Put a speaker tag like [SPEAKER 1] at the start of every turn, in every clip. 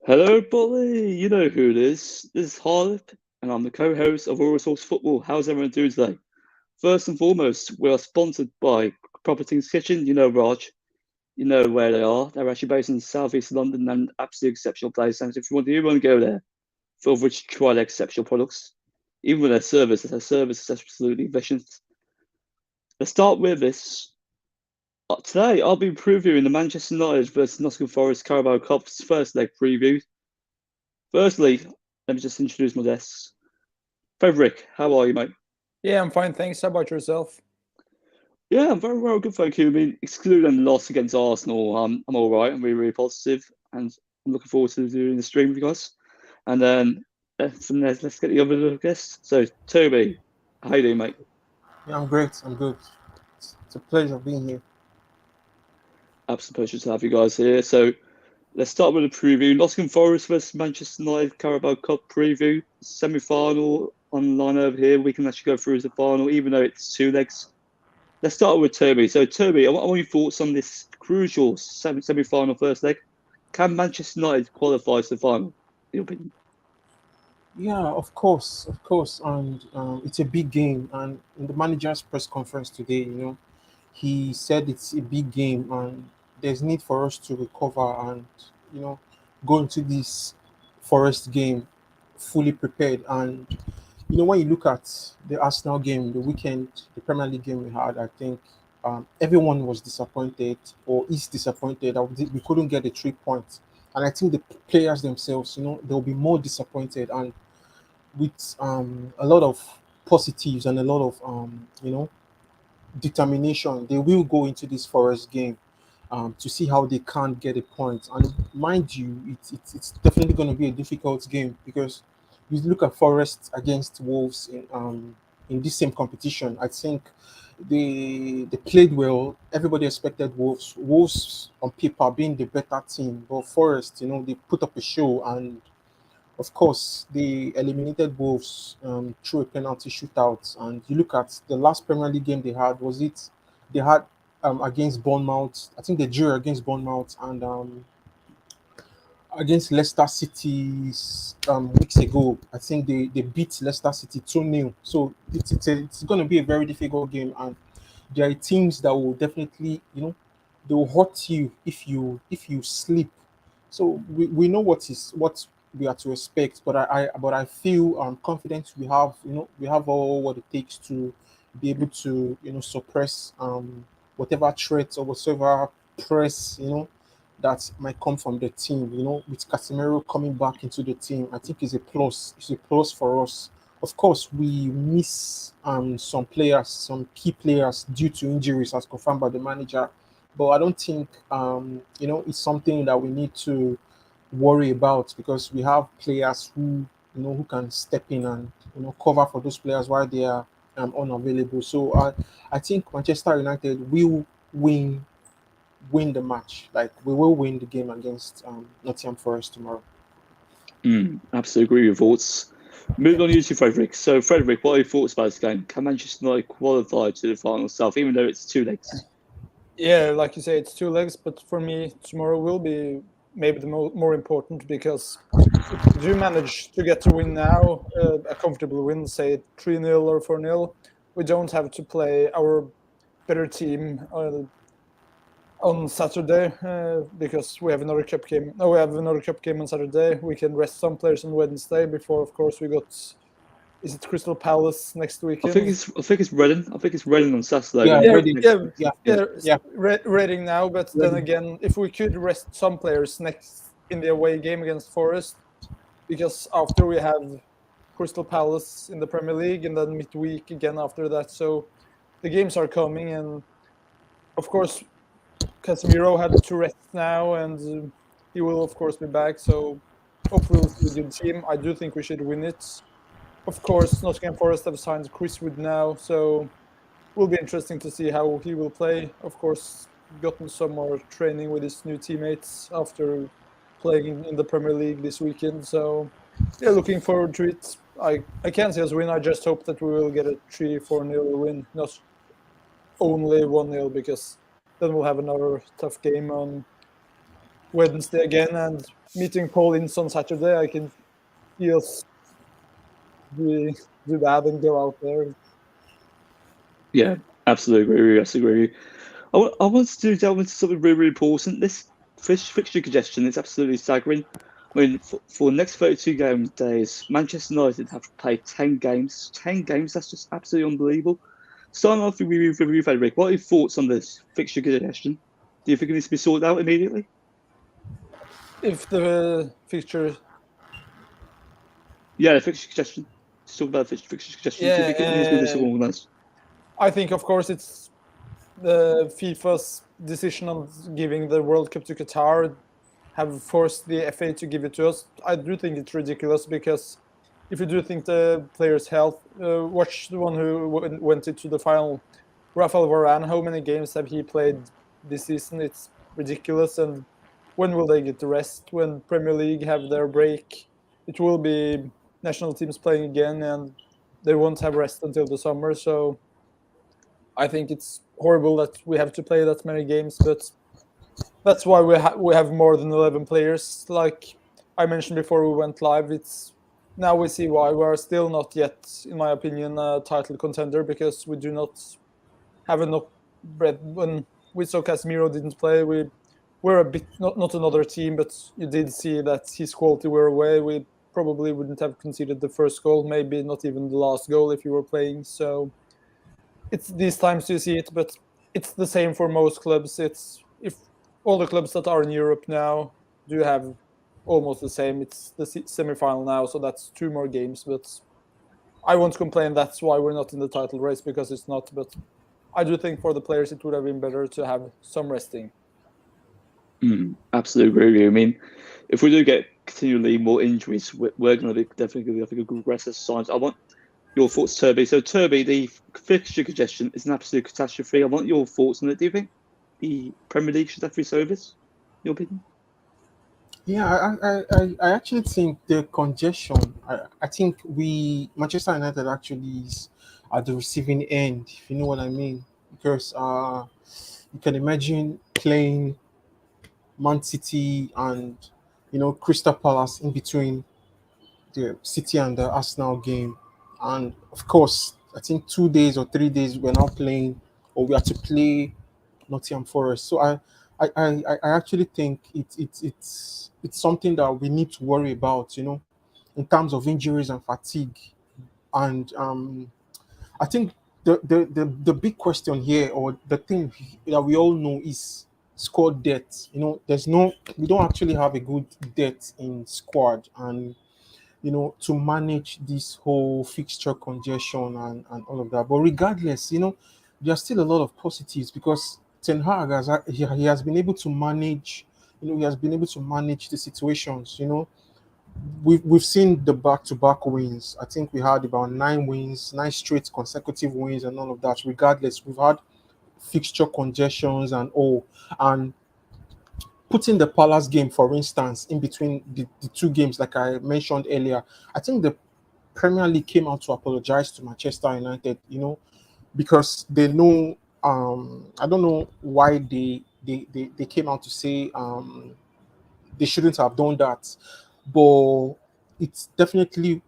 [SPEAKER 1] Hello, Bolly. You know who it is. This is Harlip, and I'm the co-host of All Resource Football. How's everyone doing today? First and foremost, we are sponsored by Property's Kitchen. You know Raj. You know where they are. They're actually based in Southeast London and absolutely exceptional place. And if you want to go there, feel free to try their exceptional products. Even with their service is absolutely efficient. Let's start with this. Today, I'll be previewing the Manchester United versus Nottingham Forest Carabao Cup's first leg preview. Firstly, let me just introduce my guests. Frederick, how are you, mate?
[SPEAKER 2] Yeah, I'm fine. Thanks. How about yourself?
[SPEAKER 1] Yeah, I'm very well, good, thank you. I mean, excluding the loss against Arsenal, I'm all right. I'm really, really positive, and I'm looking forward to doing the stream with you guys. And then from there, let's get the other guests. So, Toby, how you doing, mate?
[SPEAKER 3] Yeah, I'm great. I'm good. It's a pleasure being here.
[SPEAKER 1] Absolute pleasure to have you guys here. So, let's start with a preview. Nottingham Forest versus Manchester United Carabao Cup preview, semi-final online over here. We can actually go through as the final, even though it's two legs. Let's start with Toby. So, Toby, I want your thoughts on this crucial semi-final first leg. Can Manchester United qualify to the final? In your opinion?
[SPEAKER 3] Yeah, of course, and it's a big game. And in the manager's press conference today, he said it's a big game, and there's need for us to recover and you know go into this Forest game fully prepared. And when you look at the Arsenal game, the weekend, the Premier League game we had, I think everyone was disappointed or is disappointed that we couldn't get the 3 points. And I think the players themselves, they'll be more disappointed. And with a lot of positives and a lot of determination, they will go into this Forest game to see how they can get a point. And mind you, it's definitely going to be a difficult game because you look at Forest against Wolves in this same competition. I think they played well. Everybody expected Wolves on paper being the better team, but Forest, they put up a show. And of course, they eliminated Wolves through a penalty shootout. And you look at the last Premier League game they had, was it they had against Bournemouth? I think they drew against Bournemouth and against Leicester City weeks ago. I think they beat Leicester City 2-0. So it's going to be a very difficult game. And there are teams that will definitely, they will hurt you if you sleep. So we know what we are to expect, but I feel confident we have all what it takes to be able to suppress whatever threats or whatever press that might come from the team. With Casemiro coming back into the team, I think is a plus. It's a plus for us. Of course, we miss some players, some key players due to injuries, as confirmed by the manager. But I don't think it's something that we need to worry about because we have players who can step in and cover for those players while they are unavailable. So I think Manchester United will win win the match. Like we will win the game against Nottingham Forest tomorrow.
[SPEAKER 1] Absolutely agree with your thoughts. Moving on to you, Frederick. So, Frederick, what are your thoughts about this game? Can Manchester United qualify to the final itself, even though it's two legs?
[SPEAKER 2] Yeah, like you say, it's two legs, but for me, tomorrow will be maybe the more important because if we do manage to get to win now, a comfortable win, say 3-0 or 4-0, we don't have to play our better team on Saturday because we have another cup game. No, we have another cup game on Saturday. We can rest some players on Wednesday before, of course, we got. Is it Crystal Palace next weekend?
[SPEAKER 1] I think it's Reading. I think it's Reading on Saturday.
[SPEAKER 3] Yeah,
[SPEAKER 2] Yeah,
[SPEAKER 3] ready.
[SPEAKER 2] yeah,
[SPEAKER 3] Yeah,
[SPEAKER 2] yeah.
[SPEAKER 3] yeah.
[SPEAKER 2] Reading now, but then
[SPEAKER 3] Ready.
[SPEAKER 2] again, if we could rest some players next in the away game against Forest, because after we have Crystal Palace in the Premier League and then midweek again after that, so the games are coming, and of course Casemiro had to rest now, and he will of course be back. So hopefully we'll see a good team. I do think we should win it. Of course, Nottingham Forest have signed Chris Wood now, so will be interesting to see how he will play. Of course, gotten some more training with his new teammates after playing in the Premier League this weekend. So, yeah, looking forward to it. I can't see us win. I just hope that we will get a 3-4-0 win, not only 1-0, because then we'll have another tough game on Wednesday again, and meeting Paul Ince on Saturday, I can see us do bad and go out there.
[SPEAKER 1] Yeah, absolutely agree with you. Absolutely agree with you. I want to delve into something really, really important. This fixture congestion is absolutely staggering. I mean, for the next 32 game days, Manchester United have to play 10 games. 10 games, that's just absolutely unbelievable. Starting off with you, Frederick, what are your thoughts on this fixture congestion? Do you think it needs to be sorted out immediately?
[SPEAKER 2] If the fixture,
[SPEAKER 1] Yeah, fixture congestion. Let's talk about fixture congestion. Do you think it needs to be
[SPEAKER 2] yeah,
[SPEAKER 1] disorganized?
[SPEAKER 2] I think of course it's the FIFA's decision on giving the World Cup to Qatar have forced the FA to give it to us. I do think it's ridiculous because if you do think the player's health, watch the one who went into the final, Rafael Varane. How many games have he played this season? It's ridiculous. And when will they get the rest? When Premier League have their break, it will be national teams playing again, and they won't have rest until the summer. So I think it's horrible that we have to play that many games, but that's why we have more than 11 players. Like I mentioned before we went live, it's now we see why we are still not yet, in my opinion, a title contender because we do not have enough bread. When we saw Casemiro didn't play, we're a bit not another team, but you did see that his quality were away. We probably wouldn't have conceded the first goal, maybe not even the last goal if you were playing. So it's these times you see it, but it's the same for most clubs. It's if all the clubs that are in Europe now do have almost the same. It's the semi-final now, so that's two more games. But I won't complain. That's why we're not in the title race because it's not. But I do think for the players it would have been better to have some resting.
[SPEAKER 1] Absolutely agree with you. I mean, if we do get continually more injuries, we're going to be definitely going to be, I think, a good rest exercise. I want your thoughts, Turby. So, Turby, the fixture congestion is an absolute catastrophe. I want your thoughts on it. Do you think the Premier League should have free service? In your opinion?
[SPEAKER 3] Yeah, I actually think the congestion. I think we Manchester United actually is at the receiving end, if you know what I mean. Because you can imagine playing Man City and Crystal Palace in between the City and the Arsenal game, and of course, I think 2 days or 3 days we're now playing, or we have to play Nottingham Forest. So I actually think it's something that we need to worry about, in terms of injuries and fatigue. And I think the big question here, or the thing that we all know, is squad depth. We don't actually have a good depth in squad, and to manage this whole fixture congestion and all of that. But regardless, there are still a lot of positives because Ten Hag he has been able to manage, he has been able to manage the situations. We've seen the back-to-back wins. I think we had about 9 wins, 9 straight consecutive wins, and all of that. Regardless, we've had fixture congestions and all, and putting the Palace game, for instance, in between the two games, like I mentioned earlier, I think the Premier League came out to apologize to Manchester United, because they know, I don't know why they came out to say they shouldn't have done that, but it definitely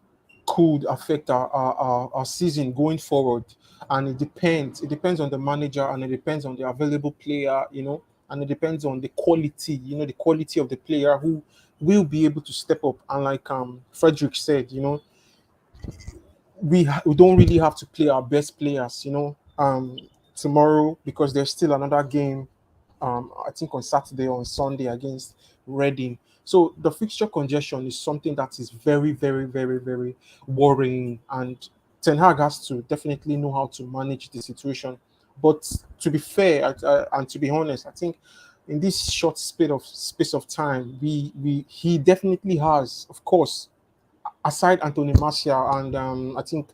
[SPEAKER 3] could affect our season going forward. And it depends on the manager, and it depends on the available player, and it depends on the quality, the quality of the player who will be able to step up. And like Frederick said, we don't really have to play our best players, tomorrow, because there's still another game, I think on Saturday or on Sunday against Reading. So the fixture congestion is something that is very, very, very, very worrying, and Ten Hag has to definitely know how to manage the situation. But to be fair, and to be honest, I think in this short space of time, he definitely has, of course, aside Anthony Martial and I think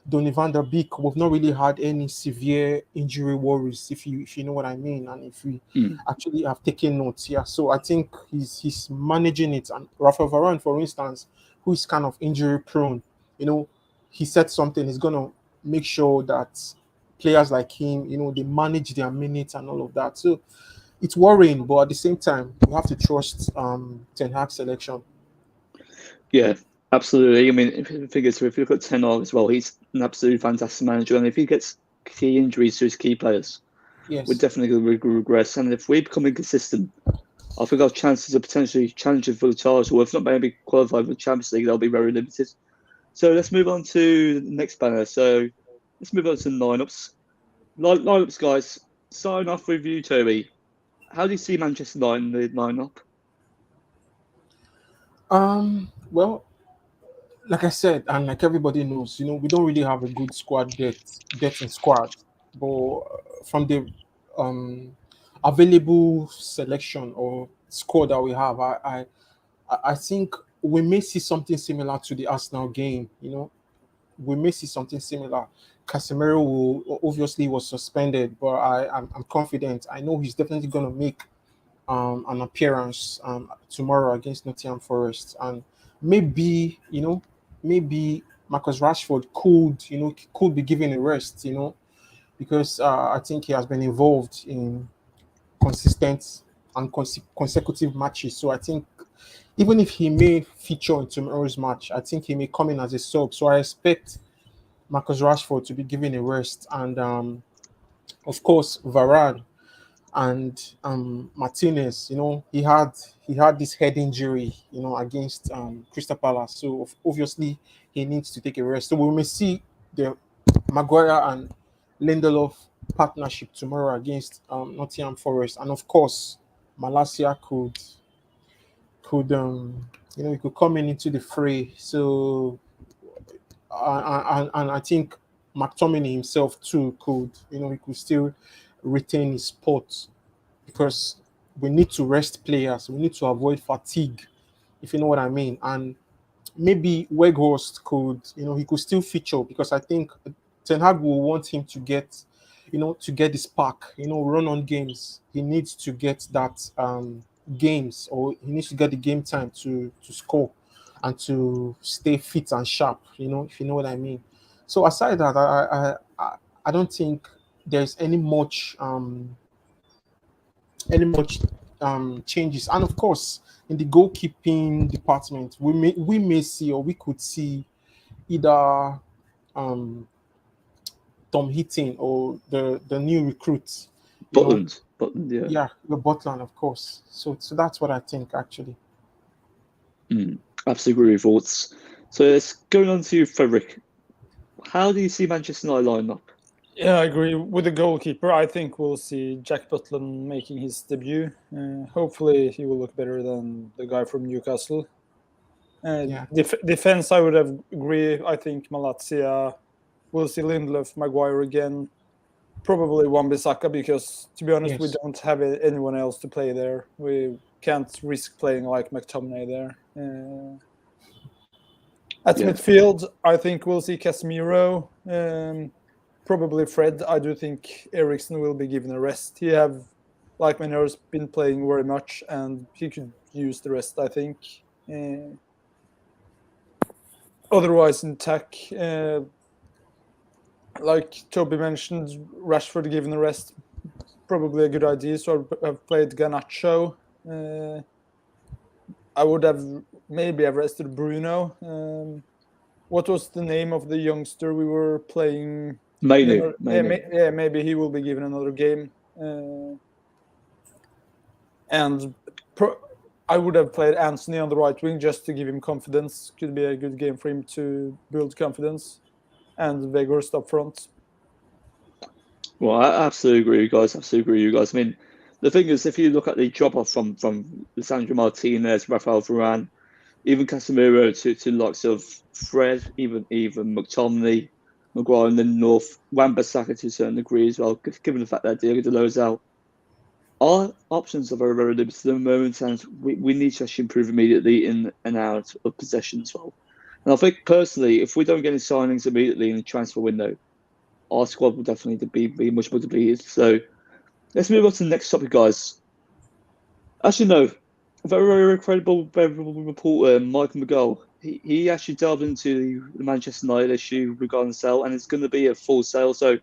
[SPEAKER 3] Donny van der Beek, we've not really had any severe injury worries, if you know what I mean, and if we actually have taken notes here. So I think he's managing it. And Rafael Varane, for instance, who is kind of injury prone, he said something. He's gonna make sure that players like him, they manage their minutes and all of that. So it's worrying, but at the same time, we have to trust Ten Hag's selection.
[SPEAKER 1] Yeah, absolutely. I mean, if you figure, so if you look at Ten Hag as well, he's an absolutely fantastic manager, and if he gets key injuries to his key players, we're
[SPEAKER 3] Yes,
[SPEAKER 1] definitely going to regress. And if we become inconsistent, I think our chances of potentially challenging for the title, or if not maybe qualifying for the Champions League, they'll be very limited. So let's move on to the next banner. So let's move on to lineups. Lineups, guys. Starting off with you, Toby. How do you see Manchester United in the lineup?
[SPEAKER 3] well, like I said, and like everybody knows, we don't really have a good depth in squad. But from the um, available selection or squad that we have, I think we may see something similar to the Arsenal game. We may see something similar. Casemiro will obviously was suspended, but I'm confident. I know he's definitely going to make an appearance tomorrow against Nottingham Forest, and maybe maybe Marcus Rashford could be given a rest, because I think he has been involved in consistent and consecutive matches. So I think even if he may feature in tomorrow's match, I think he may come in as a sub. So I expect Marcus Rashford to be given a rest, and of course Varane and Martinez. He had this head injury, against Crystal Palace. So obviously he needs to take a rest. So we may see the Maguire and Lindelof partnership tomorrow against Nottingham Forest, and of course Malacia could he could come into the fray. So and I think McTominay himself too he could still retain his spot, because we need to rest players. We need to avoid fatigue, if you know what I mean. And maybe Weghorst he could still feature, because I think Ten Hag will want him to get the spark, run on games. He needs to get that games, or he needs to get the game time to score and to stay fit and sharp, if you know what I mean. So aside that, I don't think there's any much changes. And of course, in the goalkeeping department, we may see, or we could see, either um, Tom Heaton or the new recruits.
[SPEAKER 1] Butland, yeah.
[SPEAKER 3] Yeah, the Butland, of course. So that's what I think actually.
[SPEAKER 1] Absolutely agree with your thoughts. So let's go on to Frederick. How do you see Manchester United line up?
[SPEAKER 2] Yeah, I agree with the goalkeeper. I think we'll see Jack Butland making his debut. Hopefully, he will look better than the guy from Newcastle.
[SPEAKER 3] Yeah.
[SPEAKER 2] Defense, I would have agree. I think Malacia. We'll see Lindelof, Maguire again. Probably Wan-Bissaka, because to be honest, we
[SPEAKER 3] Yes.
[SPEAKER 2] don't have anyone else to play there. We can't risk playing like McTominay there. At
[SPEAKER 1] Yeah.
[SPEAKER 2] midfield, I think we'll see Casemiro. Probably Fred. I do think Eriksen will be given a rest. He have, like Manero's, been playing very much, and he could use the rest, I think. Otherwise, in attack, like Toby mentioned, Rashford given a rest, probably a good idea. So I've played Garnacho. I would have maybe rested Bruno. What was the name of the youngster we were playing?
[SPEAKER 1] Mainu.
[SPEAKER 2] Yeah, maybe he will be given another game. I would have played Anthony on the right wing just to give him confidence. Could be a good game for him to build confidence. And Weghorst up front.
[SPEAKER 1] Well, I absolutely agree with you guys. Absolutely agree with you guys. I mean, the thing is, if you look at the drop off from Lisandro Martinez, Rafael Varane, even Casemiro to the likes of Fred, even McTominay, Maguire, and then North, Wan-Bissaka to a certain degree as well, given the fact that Diego Dalot's out. Our options are very, very limited at the moment, and we need to actually improve immediately in and out of possession as well. And I think personally, if we don't get any signings immediately in the transfer window, our squad will definitely be much more depleted. So let's move on to the next topic, guys. Actually, no, a very, very credible reporter, Michael McGowl, he actually delved into the Manchester United issue regarding the sale, and it's going to be a full sale. So,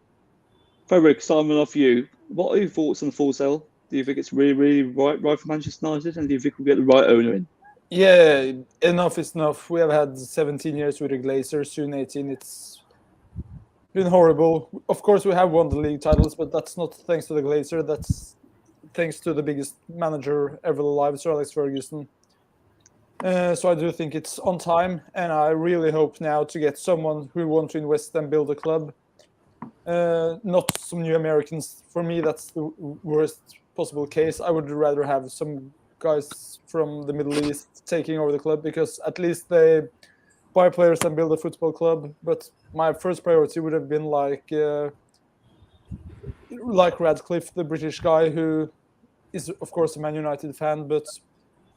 [SPEAKER 1] Frederick, starting off you, what are your thoughts on the full sale? Do you think it's really right for Manchester United? And do you think we'll get the right owner in?
[SPEAKER 2] Yeah, enough is enough. We have had 17 years with the Glazers, soon 18. It's been horrible. Of course, we have won the league titles, but that's not thanks to the Glazer. That's thanks to the biggest manager ever alive, Sir Alex Ferguson. So I do think it's on time, and I really hope now to get someone who wants to invest and build a club. Not some new Americans. For me, that's the worst possible case. I would rather have some guys from the Middle East taking over the club, because at least they buy players and build a football club. But my first priority would have been like Radcliffe, the British guy who is of course a Man United fan, but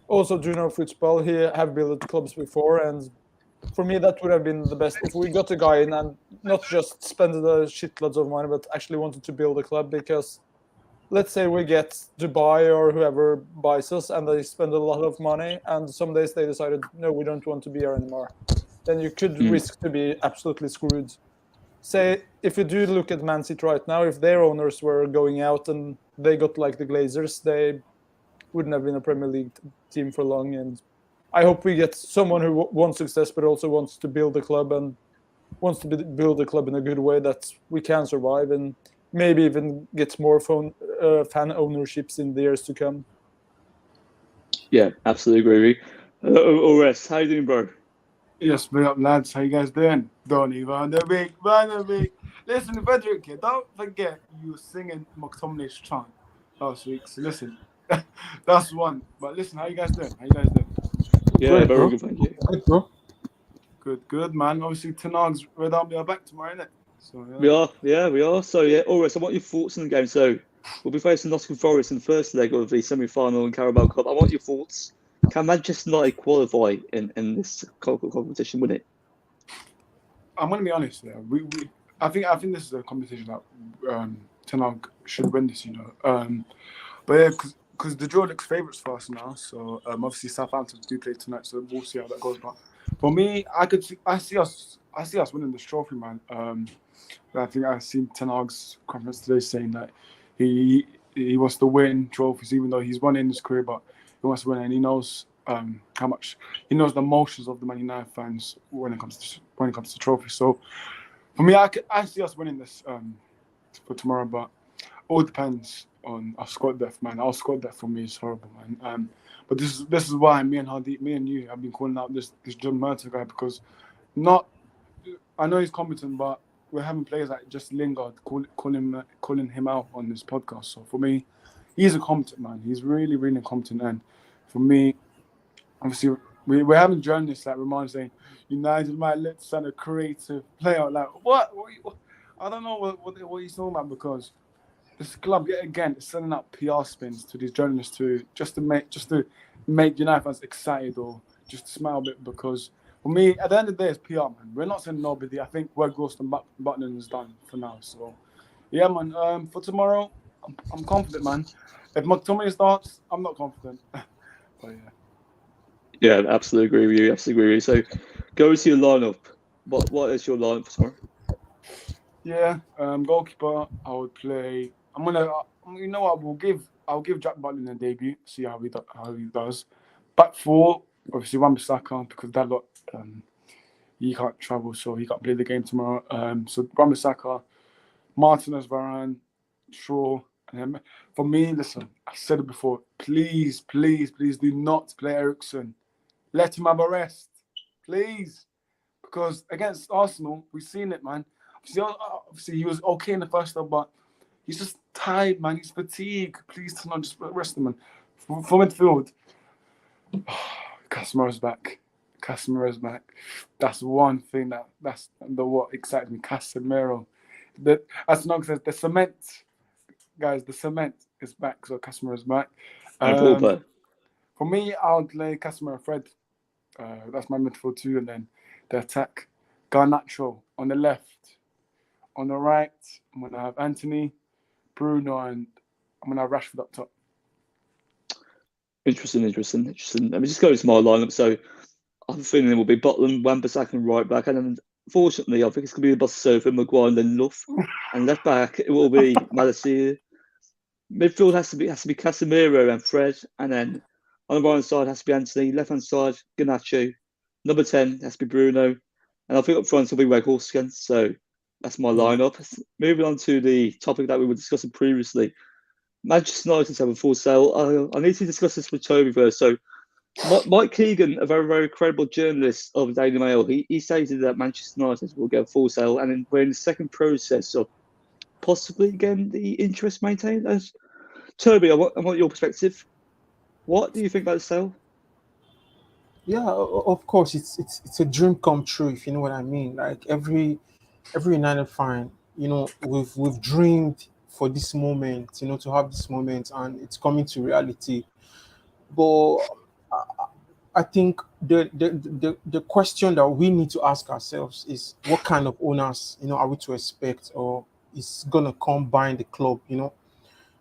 [SPEAKER 2] also do know football. He have built clubs before, and for me that would have been the best if we got a guy in and not just spend the shitloads of money, but actually wanted to build a club. Because let's say we get Dubai or whoever buys us and they spend a lot of money, and some days they decided, no, we don't want to be here anymore, then you could risk to be absolutely screwed. Say, if you do look at Man City right now, if their owners were going out and they got like the Glazers, they wouldn't have been a Premier League team for long. And I hope we get someone who wants success, but also wants to build a club and wants to build a club in a good way that we can survive and maybe even get more fan ownerships in the years to come.
[SPEAKER 1] Yeah, absolutely agree with you. Ores, how you doing, bro?
[SPEAKER 4] Yes, big up, lads. How you guys doing? Donny Van der Beek, Van der Beek. Listen, Frederick, don't forget you were singing McTominay's chant last week. So listen, that's one. But listen, how you guys doing?
[SPEAKER 1] Yeah,
[SPEAKER 3] Great,
[SPEAKER 1] very
[SPEAKER 3] bro.
[SPEAKER 1] good, thank you.
[SPEAKER 3] Great, bro.
[SPEAKER 4] Good, man. Obviously, Tenag's Red Army are back tomorrow, innit? So, yeah.
[SPEAKER 1] We are. So, yeah, Ores, I want your thoughts on the game. So, we'll be facing Nottingham Forest in the first leg of the semi-final in Carabao Cup. I want your thoughts. Can Manchester United qualify in this competition, wouldn't it?
[SPEAKER 4] I'm gonna be honest. Yeah, I think this is a competition that Tenag should win this. But yeah, because the draw looks favourites for us now. So obviously Southampton do play tonight, so we'll see how that goes. But for me, I see us winning this trophy, man. I think I've seen Tenag's conference today saying that he wants to win trophies, even though he's won in his career, but he wants to win, and he knows how much he knows the emotions of the Man United fans when it comes to trophies. So for me, I see us winning this for tomorrow, but all depends on our squad depth, man. Our squad depth for me is horrible, man. But this is why me and you have been calling out this John Murta guy, because I know he's competent, but we're having players like just Lingard calling him out on this podcast. So for me, he's a competent man. He's really, really competent. And for me, obviously, we're having journalists like Ramon saying United might let send a creative player. Like what? I don't know what he's talking about, because this club yet again is sending out PR spins to these journalists just to make United fans excited or just to smile a bit. Because for me, at the end of the day, it's PR, man. We're not sending nobody. I think where Ghost Button is done for now. So yeah, man. For tomorrow, I'm confident, man. If McTominay starts, I'm not confident. But yeah.
[SPEAKER 1] Yeah, absolutely agree with you. So, go to your lineup. What is your lineup for tomorrow?
[SPEAKER 4] Yeah, goalkeeper. I would play. I'm gonna. You know what? I'll give Jack Butland a debut. See how he does. Back four, obviously Wan-Bissaka, because that lot he can't travel, so he can't play the game tomorrow. So Wan-Bissaka, Martinez, Varane, Shaw. And for me, listen, I said it before. Please do not play Eriksen. Let him have a rest, please. Because against Arsenal, we've seen it, man. Obviously, he was okay in the first half, but he's just tired, man. He's fatigued. Please do not just rest him, man. For midfield, Casemiro's back. That's one thing that's what excites me. Casemiro. As Nog says, the cement, guys. The cement is back. So Casemiro's back. For me, I'll play Casemiro, Fred. That's my midfield too, and then the attack. Garnacho on the left. On the right, I'm gonna have Anthony, Bruno, and I'm gonna have Rashford up top.
[SPEAKER 1] Interesting. Let me just go to my lineup. So I'm feeling it will be Butland, Wan-Bissaka and right back, and then fortunately I think it's gonna be Sofa, Maguire, and then Luff. And left back it will be Malacia, Midfield has to be Casemiro and Fred, and then on the right hand side has to be Anthony. Left hand side, Garnacho. Number 10 has to be Bruno, and I think up front will be Weghorst again. So that's my
[SPEAKER 4] Yeah.
[SPEAKER 1] lineup. Moving on to the topic that we were discussing previously, Manchester United have a full sale. I need to discuss this with Toby first. So Mike Keegan, a very, very credible journalist of the Daily Mail, he stated that Manchester United will get a full sale, and then we're in the second process of possibly getting the interest maintained. As Toby, I want your perspective. What do you think about the sale?
[SPEAKER 3] Yeah, of course, it's a dream come true, if you know what I mean. Like every United fan, we've dreamed for this moment, to have this moment, and it's coming to reality. But I think the question that we need to ask ourselves is what kind of owners, are we to expect, or is gonna come buying the club,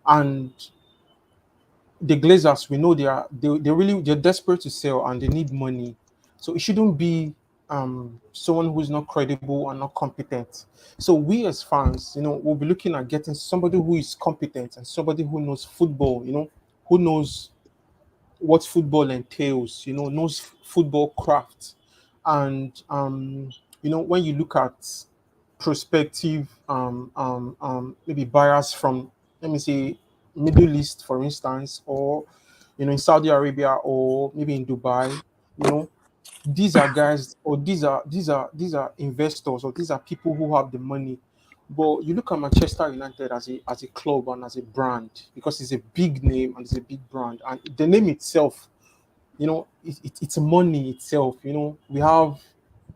[SPEAKER 3] and the Glazers, we know they're desperate to sell and they need money, so it shouldn't be someone who's not credible and not competent. So we as fans, we'll be looking at getting somebody who is competent and somebody who knows football, who knows what football entails, knows football craft. And when you look at prospective maybe buyers from, let me say, Middle East, for instance, or in Saudi Arabia, or maybe in Dubai, you know, these are guys, or these are investors, or these are people who have the money. But you look at Manchester United as a club and as a brand, because it's a big name and it's a big brand, and the name itself, it's money itself. We have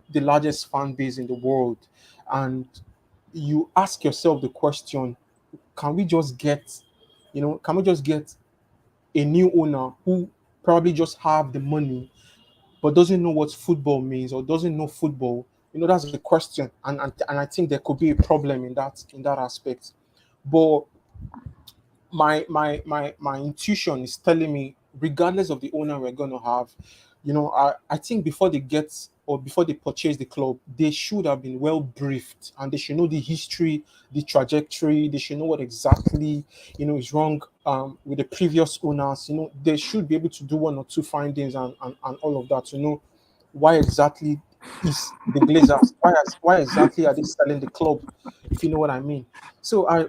[SPEAKER 3] the largest fan base in the world, and you ask yourself the question: Can we just get, a new owner who probably just have the money but doesn't know what football means or doesn't know football? That's the question, and I think there could be a problem in that aspect. But my intuition is telling me, regardless of the owner we're going to have, I think before they get, or before they purchase the club, they should have been well briefed, and they should know the history, the trajectory. They should know what exactly is wrong with the previous owners. They should be able to do one or two findings, and all of that, to know why exactly is the Glazers, why exactly are they selling the club, if you know what I mean. So I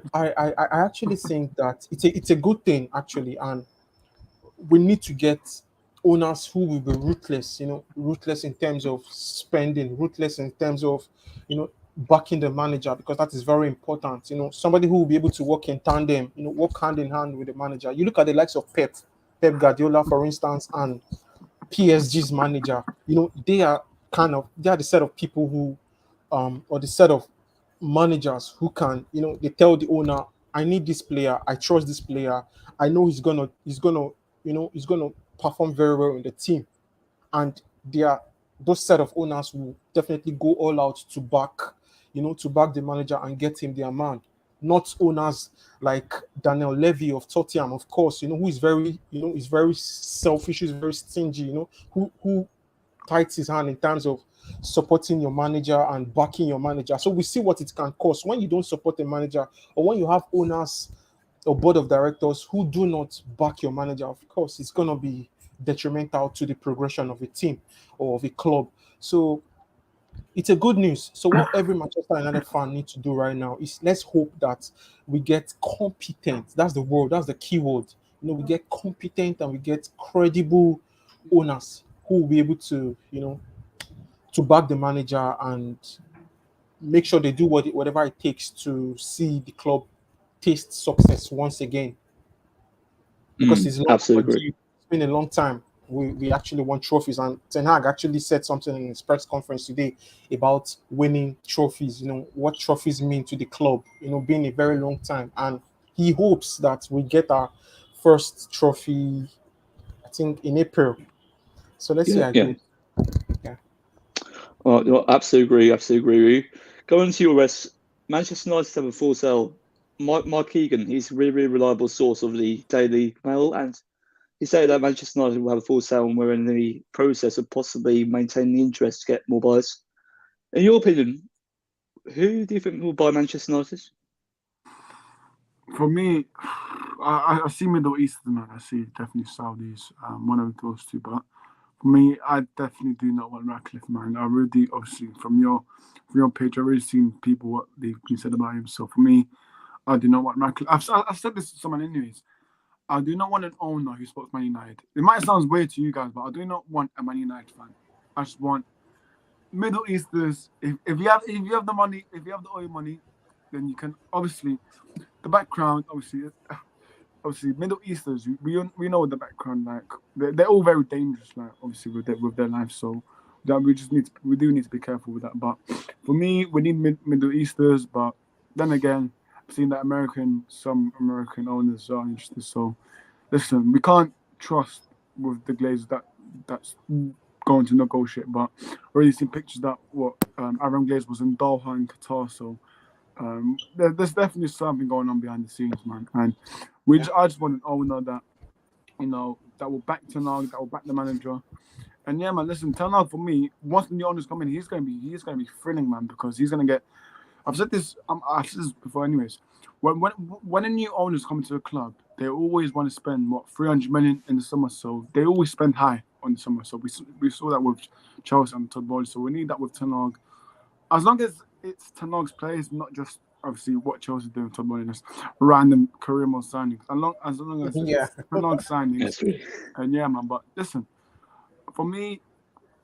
[SPEAKER 3] actually think that it's a good thing, actually, and we need to get owners who will be ruthless, ruthless in terms of spending, ruthless in terms of, backing the manager, because that is very important. Somebody who will be able to work in tandem, work hand in hand with the manager. You look at the likes of Pep Guardiola, for instance, and PSG's manager. They are the set of people who, or the set of managers who can, they tell the owner, I need this player, I trust this player, I know he's gonna perform very well in the team. And they are those set of owners who definitely go all out to back the manager and get him their man. Not owners like Daniel Levy of Tottenham, of course, who is very selfish, who's very stingy, who tights his hand in terms of supporting your manager and backing your manager. So we see what it can cost when you don't support a manager, or when you have owners or board of directors who do not back your manager. Of course, it's going to be detrimental to the progression of a team or of a club. So it's a good news. So what every Manchester United fan needs to do right now is, let's hope that we get competent. That's the word. That's the key word. We get competent and we get credible owners who will be able to, to back the manager and make sure they do whatever it takes to see the club taste success once again. Because it's long
[SPEAKER 1] Absolutely agree.
[SPEAKER 3] overdue. It's been a long time. We actually won trophies, and Ten Hag actually said something in his press conference today about winning trophies. What trophies mean to the club. Being a very long time, and he hopes that we get our first trophy, I think, in April. So let's see
[SPEAKER 1] Yeah,
[SPEAKER 3] how it
[SPEAKER 1] yeah.
[SPEAKER 3] goes. Yeah.
[SPEAKER 1] Absolutely agree. Absolutely agree with you. Going to your rest, Manchester United have a full sale. Mike Keegan, he's a really, really reliable source of the Daily Mail, and he said that Manchester United will have a full sale, and we're in the process of possibly maintaining the interest to get more buyers. In your opinion, who do you think will buy Manchester United?
[SPEAKER 4] For me, I see Middle Eastern, man. I see definitely Saudis, one of those two. But for me, I definitely do not want Ratcliffe, man. I really, obviously, from your page, I've already seen people what they've been said about him. So for me, I do not want Ratcliffe. I've said this to someone anyways. I do not want an owner who supports Man United. It might sound weird to you guys, but I do not want a Man United fan. I just want Middle Easters. If you have the money, if you have the oil money, then you can obviously the background. Obviously Middle Easters. We know the background. Like they're all very dangerous. Like obviously with their life. So that we do need to be careful with that. But for me, we need Middle Easters. But then again, I've seen that some American owners are interested. So listen, we can't trust with the Glazers that's going to negotiate. But already seen pictures that Aaron Glaze was in Doha in Qatar. So there's definitely something going on behind the scenes, man. And I just want an owner that that will back Ten Hag, that will back the manager. And yeah, man, listen, Ten Hag for me, once the new owners come in, he's gonna be thrilling, man, because he's gonna get. I've said this before, anyways. When a new owner's come to the club, they always want to spend 300 million in the summer. So they always spend high on the summer. So we saw that with Chelsea and Todd Bowley. So we need that with Ten Hag. As long as it's Ten Hag's players, not just obviously what Chelsea do with Todd Bowley, just random career mode signings. As long as it's Ten Hag signings, and yeah, man. But listen, for me,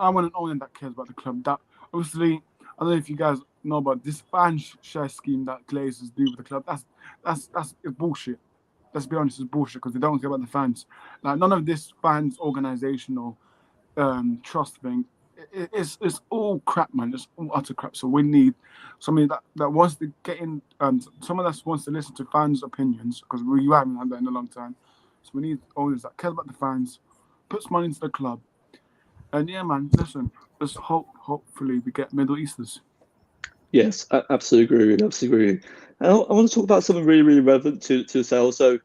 [SPEAKER 4] I want an owner that cares about the club. That obviously, I don't know if you guys know about this fan share scheme that Glazers do with the club. That's bullshit. Let's be honest, it's bullshit because they don't care about the fans. Like none of this fans organizational trust thing. It's all crap, man. It's all utter crap. So we need somebody that wants to get in, someone that wants to listen to fans' opinions because we haven't had that in a long time. So we need owners that care about the fans, puts money into the club, and yeah, man. Listen, let's hopefully we get Middle Easters.
[SPEAKER 1] Yes, I absolutely agree with you. Absolutely agree with you. And I want to talk about something really, really relevant to the sale. So,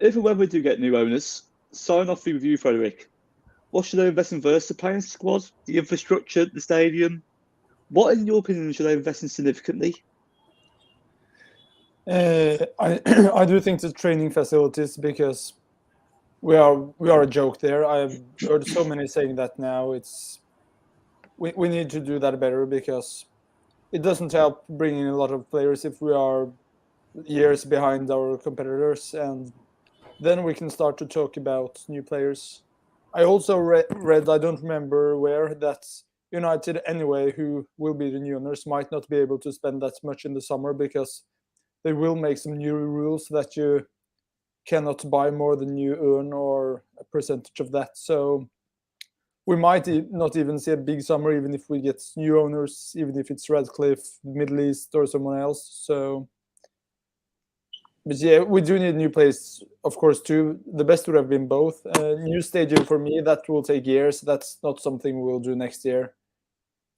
[SPEAKER 1] if and when we do get new owners, sign off with you, Frederick. What should they invest in first? The playing squad, the infrastructure, the stadium? What, in your opinion, should they invest in significantly?
[SPEAKER 2] I do think the training facilities, because we are a joke there. I've heard so many saying that now. We need to do that better because it doesn't help bringing a lot of players if we are years behind our competitors, and then we can start to talk about new players. I also read, I don't remember where, that United anyway, who will be the new owners, might not be able to spend that much in the summer because they will make some new rules that you cannot buy more than you earn or a percentage of that. So we might not even see a big summer, even if we get new owners, even if it's Radcliffe, Middle East, or someone else. So, but yeah, we do need new players, of course, too. The best would have been both. New stadium for me, that will take years. That's not something we'll do next year.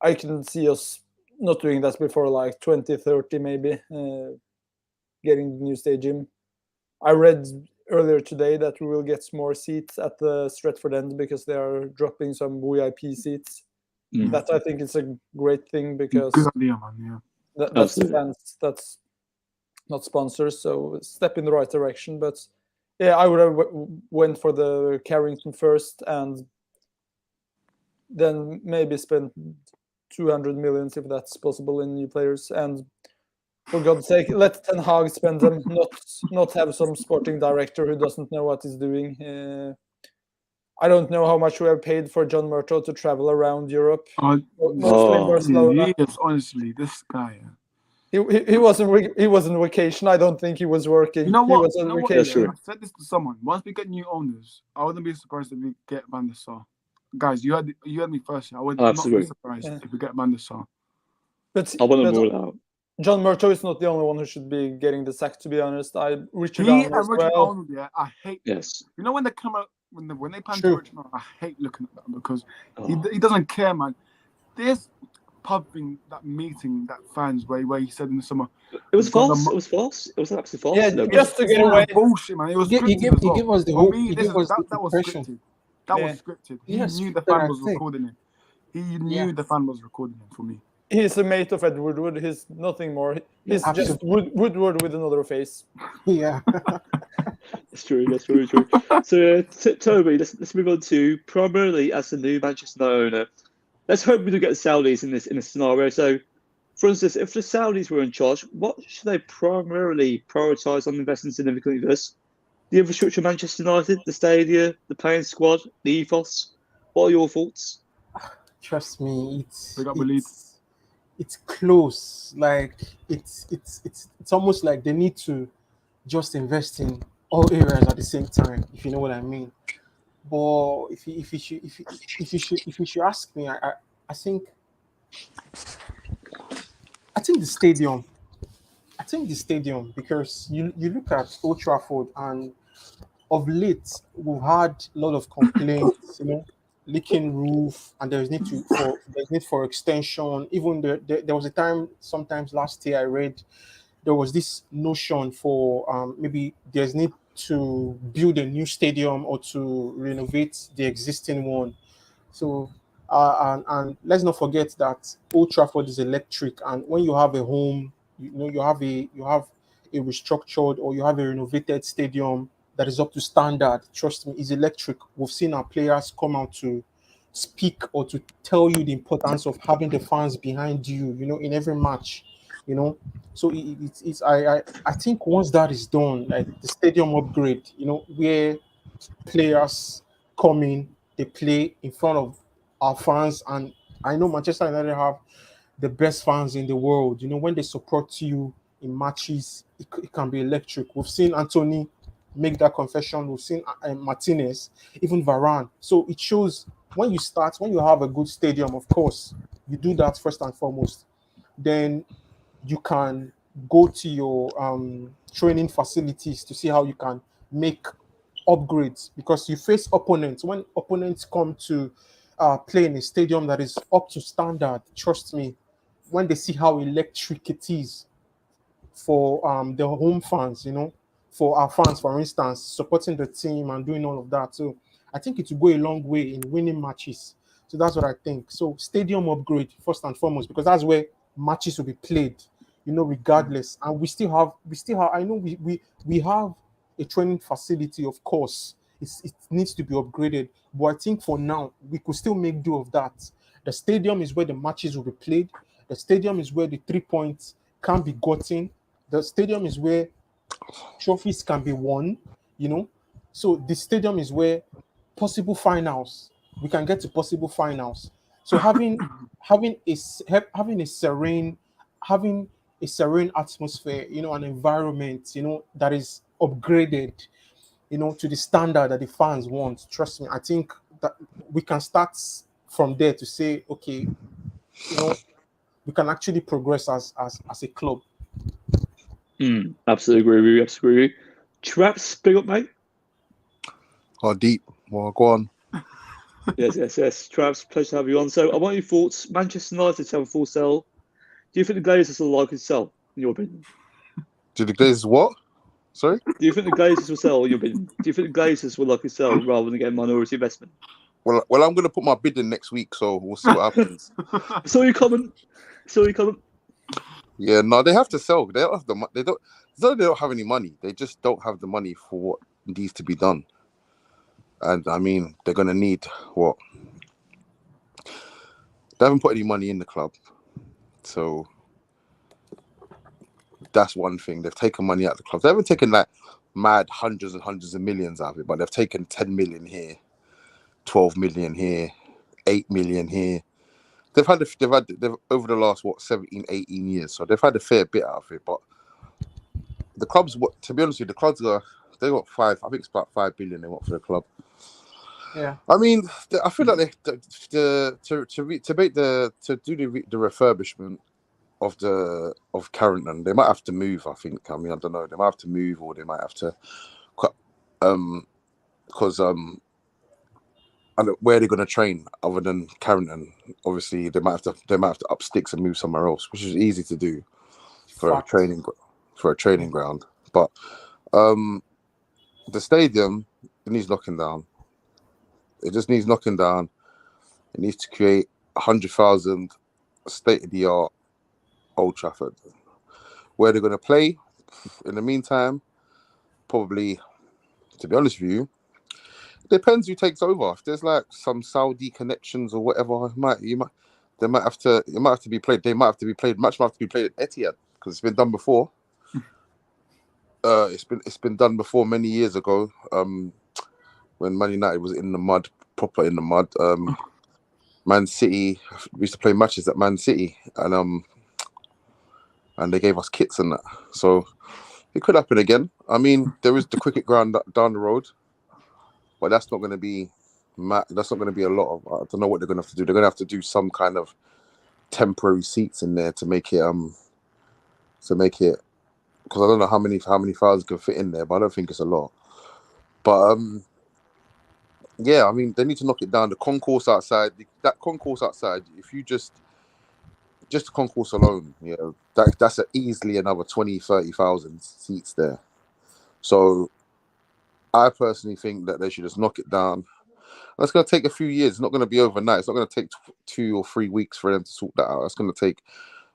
[SPEAKER 2] I can see us not doing that before like 2030, maybe, getting the new stadium. I read earlier today that we will get more seats at the Stretford end because they are dropping some VIP seats. That I think is a great thing because
[SPEAKER 4] good idea, man. Yeah,
[SPEAKER 2] that's fans, that's not sponsors, so a step in the right direction. But yeah, I would have went for the Carrington first and then maybe spend 200 million if that's possible in new players. And for God's sake, let Ten Hag spend them, not have some sporting director who doesn't know what he's doing. I don't know how much we have paid for John Murtaugh to travel around Europe, mostly Barcelona.
[SPEAKER 4] Yes, honestly, this guy.
[SPEAKER 2] He was on vacation. I don't think he was working.
[SPEAKER 4] You know what?
[SPEAKER 2] He was on vacation.
[SPEAKER 4] I said this to someone. Once we get new owners, I wouldn't be surprised if we get Van der Sar. Guys, you heard me first. I would not be surprised if we get Van der Sar.
[SPEAKER 2] But
[SPEAKER 1] I want to rule out.
[SPEAKER 2] John Murtaugh is not the only one who should be getting the sack, to be honest. Richard
[SPEAKER 4] Arnold, yeah, I hate.
[SPEAKER 1] Yes.
[SPEAKER 4] You know when they come out when they pan to Richard Arnold, I hate looking at that because he doesn't care, man. This pub thing, that meeting, that fans where he said in the summer,
[SPEAKER 1] it was false. It was false. It was absolutely false.
[SPEAKER 2] Yeah, just to get away.
[SPEAKER 4] Bullshit, man. It was scripted.
[SPEAKER 3] He gave us the whole.
[SPEAKER 4] That was scripted. That was scripted. He knew the fan was recording it. He knew the fan was recording it for me.
[SPEAKER 2] He's a mate of Ed Woodward. He's nothing more. He's just Woodward with another face.
[SPEAKER 3] Yeah.
[SPEAKER 1] That's true. That's very true. So, Toby, let's move on to primarily as the new Manchester United owner. Let's hope we do get the Saudis in this scenario. So, for instance, if the Saudis were in charge, what should they primarily prioritise on investing significantly this? The infrastructure of Manchester United, the stadium, the playing squad, the ethos. What are your thoughts?
[SPEAKER 3] Trust me,
[SPEAKER 4] Pick up the lead.
[SPEAKER 3] it's close. Like it's almost like they need to just invest in all areas at the same time, if you know what I mean. But if you should ask me, I think I think the stadium. I think the stadium because you look at Old Trafford and of late we've had a lot of complaints, leaking roof, and there's need for extension. Even there was a time sometimes last year I read there was this notion for maybe there's need to build a new stadium or to renovate the existing one. So and let's not forget that Old Trafford is electric, and when you have a home, you have a restructured or you have a renovated stadium that is up to standard. Trust me, is electric. We've seen our players come out to speak or to tell you the importance of having the fans behind you. In every match. You know, so it's I think once that is done, like the stadium upgrade, where players come in, they play in front of our fans, and I know Manchester United have the best fans in the world. When they support you in matches, it can be electric. We've seen Anthony make that confession. We've seen Martinez, even Varane. So it shows when you have a good stadium, of course, you do that first and foremost. Then you can go to your training facilities to see how you can make upgrades because you face opponents. When opponents come to play in a stadium that is up to standard, trust me, when they see how electric it is for the home fans, for our fans, for instance, supporting the team and doing all of that. So I think it will go a long way in winning matches. So that's what I think. So stadium upgrade first and foremost, because that's where matches will be played, regardless. And we still have. I know we have a training facility, of course. It needs to be upgraded, but I think for now we could still make do of that. The stadium is where the matches will be played. The stadium is where the 3 points can be gotten. The stadium is where trophies can be won, you know. So the stadium is where possible finals we can get to possible finals. So having a serene atmosphere, an environment, that is upgraded, to the standard that the fans want. Trust me, I think that we can start from there to say, okay, we can actually progress as a club.
[SPEAKER 1] Absolutely agree with you. Absolutely agree with you. Traps, big up, mate.
[SPEAKER 5] Oh, deep. Well, go on.
[SPEAKER 1] Yes. Traps, pleasure to have you on. So, I want your thoughts. Manchester United to have a full sell. Do you think the Glazers will likely sell, in your opinion?
[SPEAKER 5] Do the Glazers what? Sorry?
[SPEAKER 1] Do you think the Glazers will sell, in your opinion? Do you think the Glazers will likely sell rather than get minority investment?
[SPEAKER 5] Well, I'm going to put my bid in next week, so we'll see what happens.
[SPEAKER 1] Saw you comment.
[SPEAKER 5] Yeah, no, they have to sell. They don't have the money. They don't have any money. They just don't have the money for what needs to be done. And I mean, they're going to need what? They haven't put any money in the club, so that's one thing. They've taken money out of the club. They haven't taken like mad hundreds and hundreds of millions out of it, but they've taken 10 million here, 12 million here, 8 million here. They've over the last 17, 18 years, so they've had a fair bit out of it. But the clubs, to be honest with you, they got I think it's about 5 billion they want for the club.
[SPEAKER 3] Yeah,
[SPEAKER 5] I mean, I feel like to do the refurbishment of Carrington, they might have to move. I think. I mean, I don't know. They might have to move, or they might have to, because where they're going to train other than Carrington. Obviously, they might have to up sticks and move somewhere else, which is easy to do for a training ground. But the stadium, it needs knocking down. It just needs knocking down. It needs to create 100,000 state-of-the-art Old Trafford. Where they're going to play, in the meantime, probably to be honest with you, depends who takes over. If there's like some Saudi connections or whatever, they might have to. It might have to be played. They might have to be played. Match might have to be played at Etihad because it's been done before. It's been done before many years ago. When Man United was in the mud, proper in the mud. Man City, we used to play matches at Man City, and they gave us kits and that. So it could happen again. I mean, there is the cricket ground down the road, but that's not going to be. That's not going to be a lot of. I don't know what they're going to have to do. They're going to have to do some kind of temporary seats in there to make it. Because I don't know how many fans can fit in there, but I don't think it's a lot. But yeah, I mean, they need to knock it down. The concourse outside, if you just the concourse alone, that's easily another 20, 30,000 seats there. So I personally think that they should just knock it down. That's going to take a few years. It's not going to be overnight. It's not going to take 2 or 3 weeks for them to sort that out. It's going to take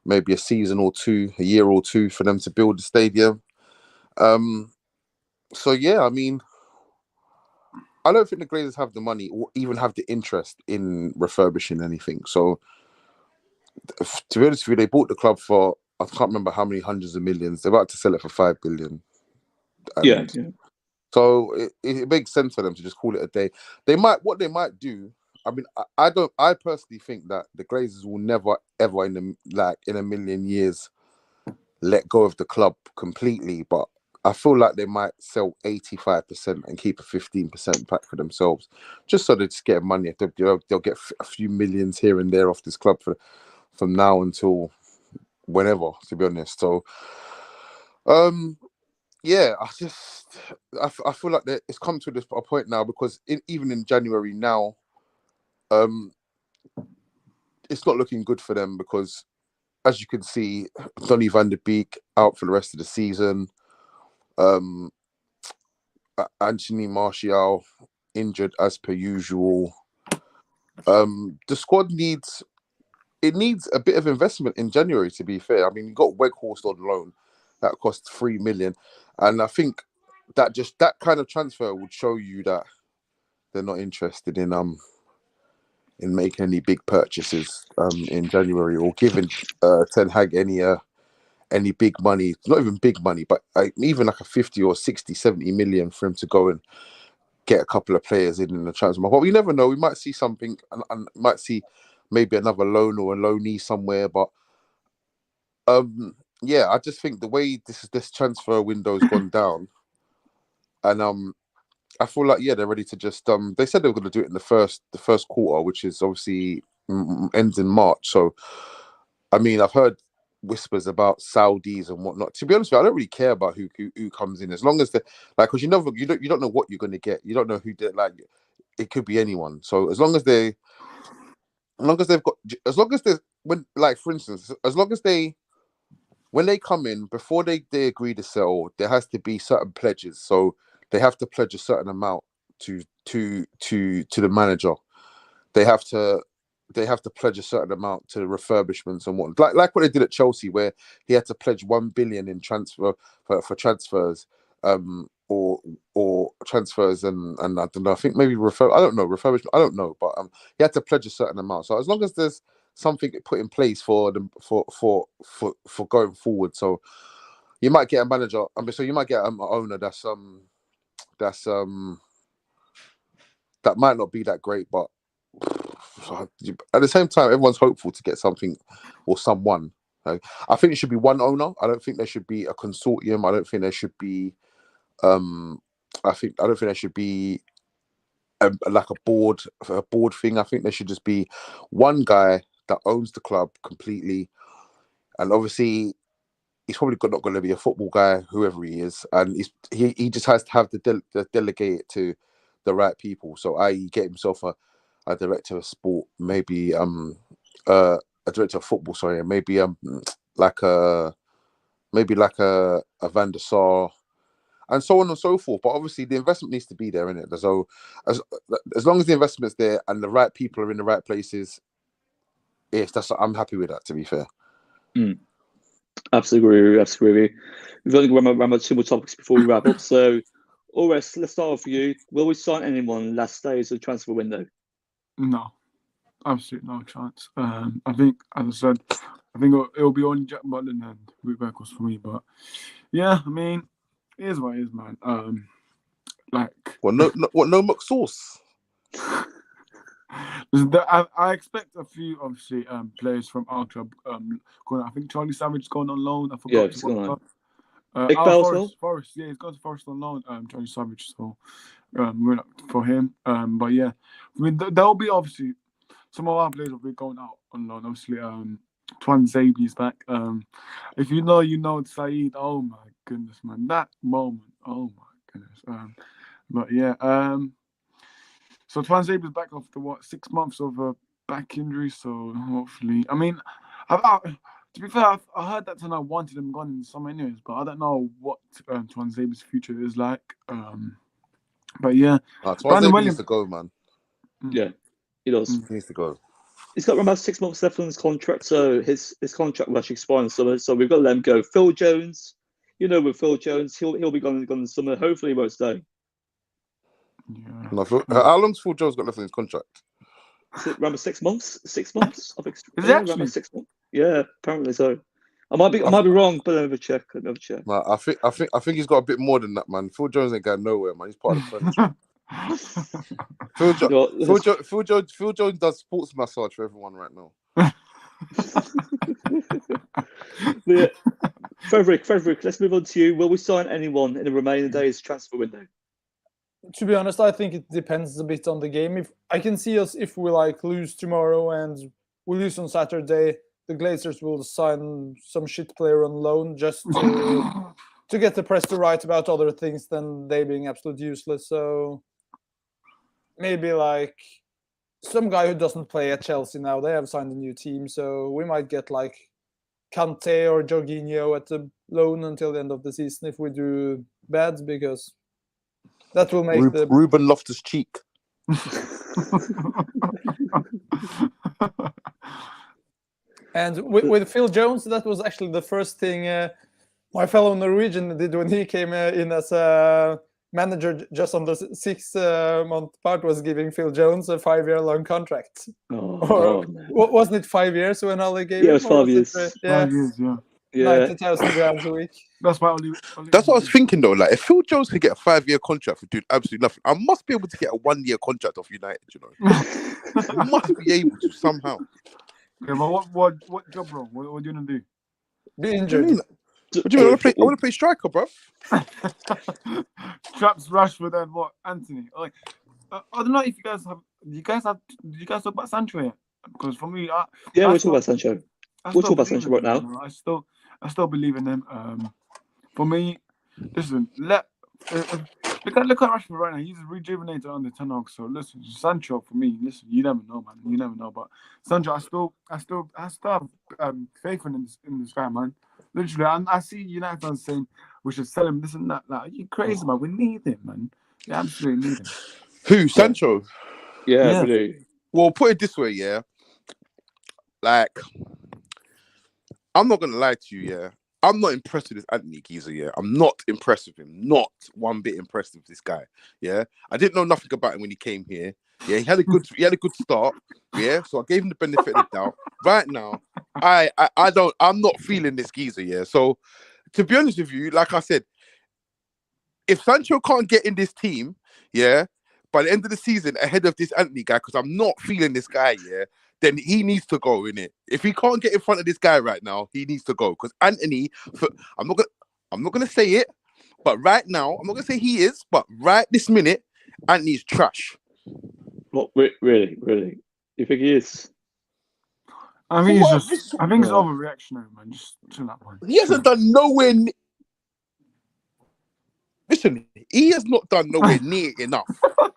[SPEAKER 5] maybe a season or two, a year or two for them to build the stadium. So yeah, I mean, I don't think the Glazers have the money or even have the interest in refurbishing anything. So to be honest with you, they bought the club for, I can't remember how many hundreds of millions. They're about to sell it for 5 billion.
[SPEAKER 1] Yeah.
[SPEAKER 5] So it makes sense for them to just call it a day. What they might do. I mean, I personally think that the Glazers will never ever in a million years let go of the club completely. But I feel like they might sell 85% and keep a 15% back for themselves, just so they just get money. They'll get a few millions here and there off this club from now until whenever. To be honest, so yeah, I feel like it's come to a point now because even in January now, it's not looking good for them because, as you can see, Donny van de Beek out for the rest of the season. Anthony Martial injured as per usual. The squad needs a bit of investment in January. To be fair, I mean, you got Weghorst on loan that cost 3 million, and I think that kind of transfer would show you that they're not interested in making any big purchases in January or giving Ten Hag any big money, not even big money, but even like a 50 or 60, 70 million for him to go and get a couple of players in the transfer. But we never know. We might see something and might see maybe another loan or a loanee somewhere. But yeah, I just think the way this transfer window's gone down, and I feel like they're ready to just they said they were going to do it in the first quarter, which is obviously ends in March. So I mean, I've heard whispers about Saudis and whatnot. To be honest with you, I don't really care about who comes in, as long as because you don't know what you're going to get. You don't know who did, like, it could be anyone. So as long as there's when, like, for instance, as long as when they come in, before they agree to sell, there has to be certain pledges. So they have to pledge a certain amount to the manager. They have to pledge a certain amount to refurbishments and what, like what they did at Chelsea, where he had to pledge 1 billion in transfer for transfers, or transfers and I don't know. I think maybe refurbishment. I don't know, but he had to pledge a certain amount. So as long as there's something put in place for them for going forward, so you might get a manager. So you might get an owner that might not be that great, but at the same time, everyone's hopeful to get something or someone. I think it should be one owner. I don't think there should be a consortium. I don't think there should be. I don't think there should be like a board thing. I think there should just be one guy that owns the club completely, and obviously he's probably not going to be a football guy, whoever he is, and he just has to have to delegate it to the right people. So, i.e., get himself a director of sport, maybe a director of football, sorry, maybe like a Van der Sar, and so on and so forth. But obviously the investment needs to be there, innit? So as long as the investment's there and the right people are in the right places, I'm happy with that, to be fair.
[SPEAKER 1] Absolutely agree. We've only got around 2 more topics before we wrap up. So Ores, let's start off with you. Will we sign anyone last days of the transfer window?
[SPEAKER 4] No, absolutely no chance. I think, as I said, it'll be only Jack Butland and Root Beckles for me. But yeah, I mean, it is what it is, man.
[SPEAKER 5] Well, no McSauce.
[SPEAKER 4] I expect a few, obviously, players from our club. I think Charlie Savage gone on loan. I forgot.
[SPEAKER 1] It's gone on.
[SPEAKER 4] Big
[SPEAKER 1] Bell as well?
[SPEAKER 4] Forest, yeah, he's gone to Forest on loan. Charlie Savage, so we're not for him. But yeah, I mean, there'll be obviously some of our players will be going out on loan. Obviously, Twan Zabi's back. If you know Saeed. Oh my goodness, man, that moment. Oh my goodness. But yeah. So Twan Zabi's back after 6 months of a back injury. So hopefully, I mean, to be fair, I heard that Tana wanted him gone in the summer anyways, but I don't know what Twan Zabi's future is like. But yeah,
[SPEAKER 5] Twan Zabi needs to go, man.
[SPEAKER 1] Yeah, he does.
[SPEAKER 5] He needs to go.
[SPEAKER 1] He's got about 6 months left on his contract, so his contract will actually expire in the summer. So we've got to let him go. Phil Jones, with Phil Jones, he'll be gone in the summer. Hopefully, he won't stay.
[SPEAKER 4] Yeah.
[SPEAKER 5] No, how long's Phil Jones got left on his contract?
[SPEAKER 1] Is it around 6 months? 6 months? I think.
[SPEAKER 4] Is it actually?
[SPEAKER 1] Around 6 months? Yeah, apparently so. I might be wrong, but I'll never check.
[SPEAKER 5] No, I think he's got a bit more than that, man. Phil Jones ain't going nowhere, man. He's part of the furniture. Phil Jones does sports massage for everyone right now.
[SPEAKER 1] Yeah. Frederick, let's move on to you. Will we sign anyone in the remaining days transfer window?
[SPEAKER 2] To be honest, I think it depends a bit on the game. If I can see us, if we lose tomorrow and we lose on Saturday, the Glazers will sign some shit player on loan just to get the press to write about other things than they being absolutely useless. So maybe some guy who doesn't play at Chelsea now. They have signed a new team, so we might get Kante or Jorginho at the loan until the end of the season if we do bad, because that will make
[SPEAKER 5] Ruben Loftus-Cheek.
[SPEAKER 2] And with Phil Jones, that was actually the first thing my fellow Norwegian did when he came in as a manager just on the 6 month part, was giving Phil Jones a 5-year long contract. Wasn't it 5 years when Ollie gave him?
[SPEAKER 1] Yeah, it was 5 years.
[SPEAKER 4] 5 years, yeah.
[SPEAKER 2] 90,000 grams a week.
[SPEAKER 4] That's why
[SPEAKER 5] That's what I was thinking though. If Phil Jones could get a 5-year contract for doing absolutely nothing, I must be able to get a 1-year contract off United. I must be able to somehow.
[SPEAKER 4] Yeah, but what job role? What are you gonna do?
[SPEAKER 2] Be injured.
[SPEAKER 5] What do you mean? I want to play striker, bro.
[SPEAKER 4] Traps Rashford and what? Anthony. I don't know if you guys have. Did you guys talk about Sancho yet? Because for me,
[SPEAKER 1] we're talking about Sancho. We'll talk about Sancho right now.
[SPEAKER 4] I still believe in him. For me, listen. Look at Rashford right now. He's rejuvenated under Ten Hag. So listen, Sancho for me. Listen, you never know, man. You never know. But Sancho, I still have faith in this guy, man. Literally, I see United fans saying we should sell him, this and that. Are you crazy, man? We need him, man. We absolutely need him.
[SPEAKER 5] Who? Sancho?
[SPEAKER 1] Yeah, really.
[SPEAKER 5] Well, put it this way, yeah. I'm not gonna lie to you, yeah. I'm not impressed with this Anthony Geezer, yeah. I'm not impressed with him. Not one bit impressed with this guy, yeah. I didn't know nothing about him when he came here. Yeah, he had a good start, yeah. So I gave him the benefit of the doubt. Right now, I'm not feeling this Geezer, yeah. So to be honest with you, like I said, if Sancho can't get in this team, yeah, by the end of the season ahead of this Anthony guy, because I'm not feeling this guy, yeah, then he needs to go, innit? If he can't get in front of this guy right now, he needs to go. Because Anthony, I'm not gonna say it, but right now, I'm not gonna say he is, but right this minute, Anthony's trash.
[SPEAKER 1] What, really? You think he is?
[SPEAKER 4] I think it's overreactionary, man. Just chill out, man.
[SPEAKER 5] He hasn't done nowhere. Listen, he has not done nowhere near enough.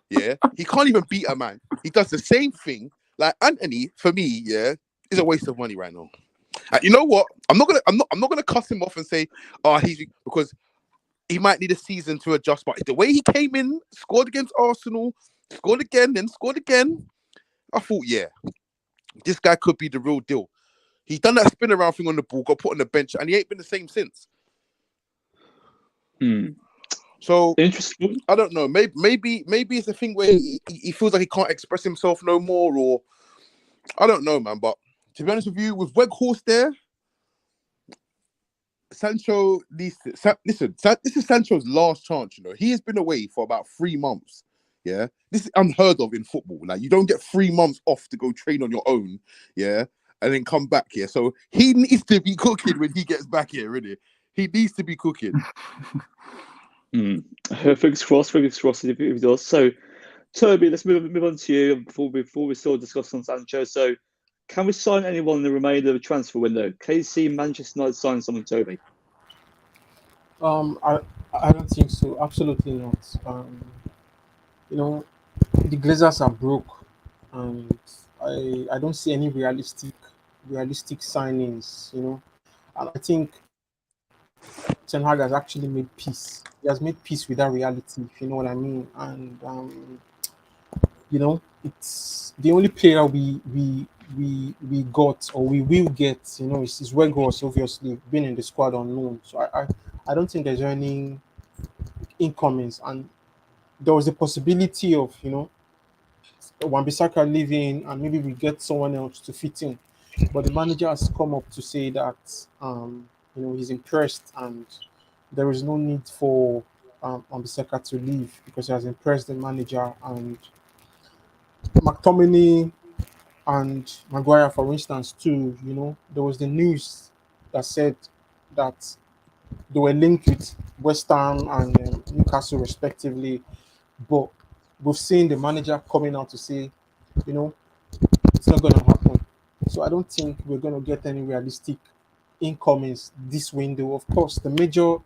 [SPEAKER 5] Yeah, he can't even beat a man. He does the same thing. Like Anthony, for me, yeah, is a waste of money right now. And you know what? I'm not gonna cuss him off and say, because he might need a season to adjust. But the way he came in, scored against Arsenal, scored again, then scored again. I thought, yeah, this guy could be the real deal. He's done that spin around thing on the ball, got put on the bench, and he ain't been the same since. So
[SPEAKER 1] Interesting.
[SPEAKER 5] I don't know. Maybe it's a thing where he feels like he can't express himself no more, or I don't know, man. But to be honest with you, with Weghorst there, Sancho needs to listen. This is Sancho's last chance. You know, he has been away for about 3 months. Yeah, this is unheard of in football. Like, you don't get 3 months off to go train on your own. Yeah, and then come back here. So he needs to be cooking when he gets back here. Really, he needs to be cooking.
[SPEAKER 1] Fingers crossed if he does. So, Toby, let's move on to you before we still discuss on Sancho. So, can we sign anyone in the remainder of the transfer window? Can you see Manchester United sign someone, Toby?
[SPEAKER 3] I don't think so. Absolutely not. You know, the Glazers are broke, and I don't see any realistic signings. You know, and I think Ten Hag has actually made peace. He has made peace with that reality, if you know what I mean. And you know, it's the only player we got or we will get. You know, is Weghorst, obviously been in the squad on loan. So I don't think there's any incomings, and there was a possibility of, you know, Wan-Bissaka leaving and maybe we get someone else to fit in. But the manager has come up to say that you know, he's impressed and there is no need for Wan-Bissaka to leave because he has impressed the manager. And McTominay and Maguire, for instance, too, you know, there was the news that said that they were linked with West Ham and Newcastle respectively, but we've seen the manager coming out to say, you know, it's not going to happen. So I don't think we're going to get any realistic incomings this window. Of course, the major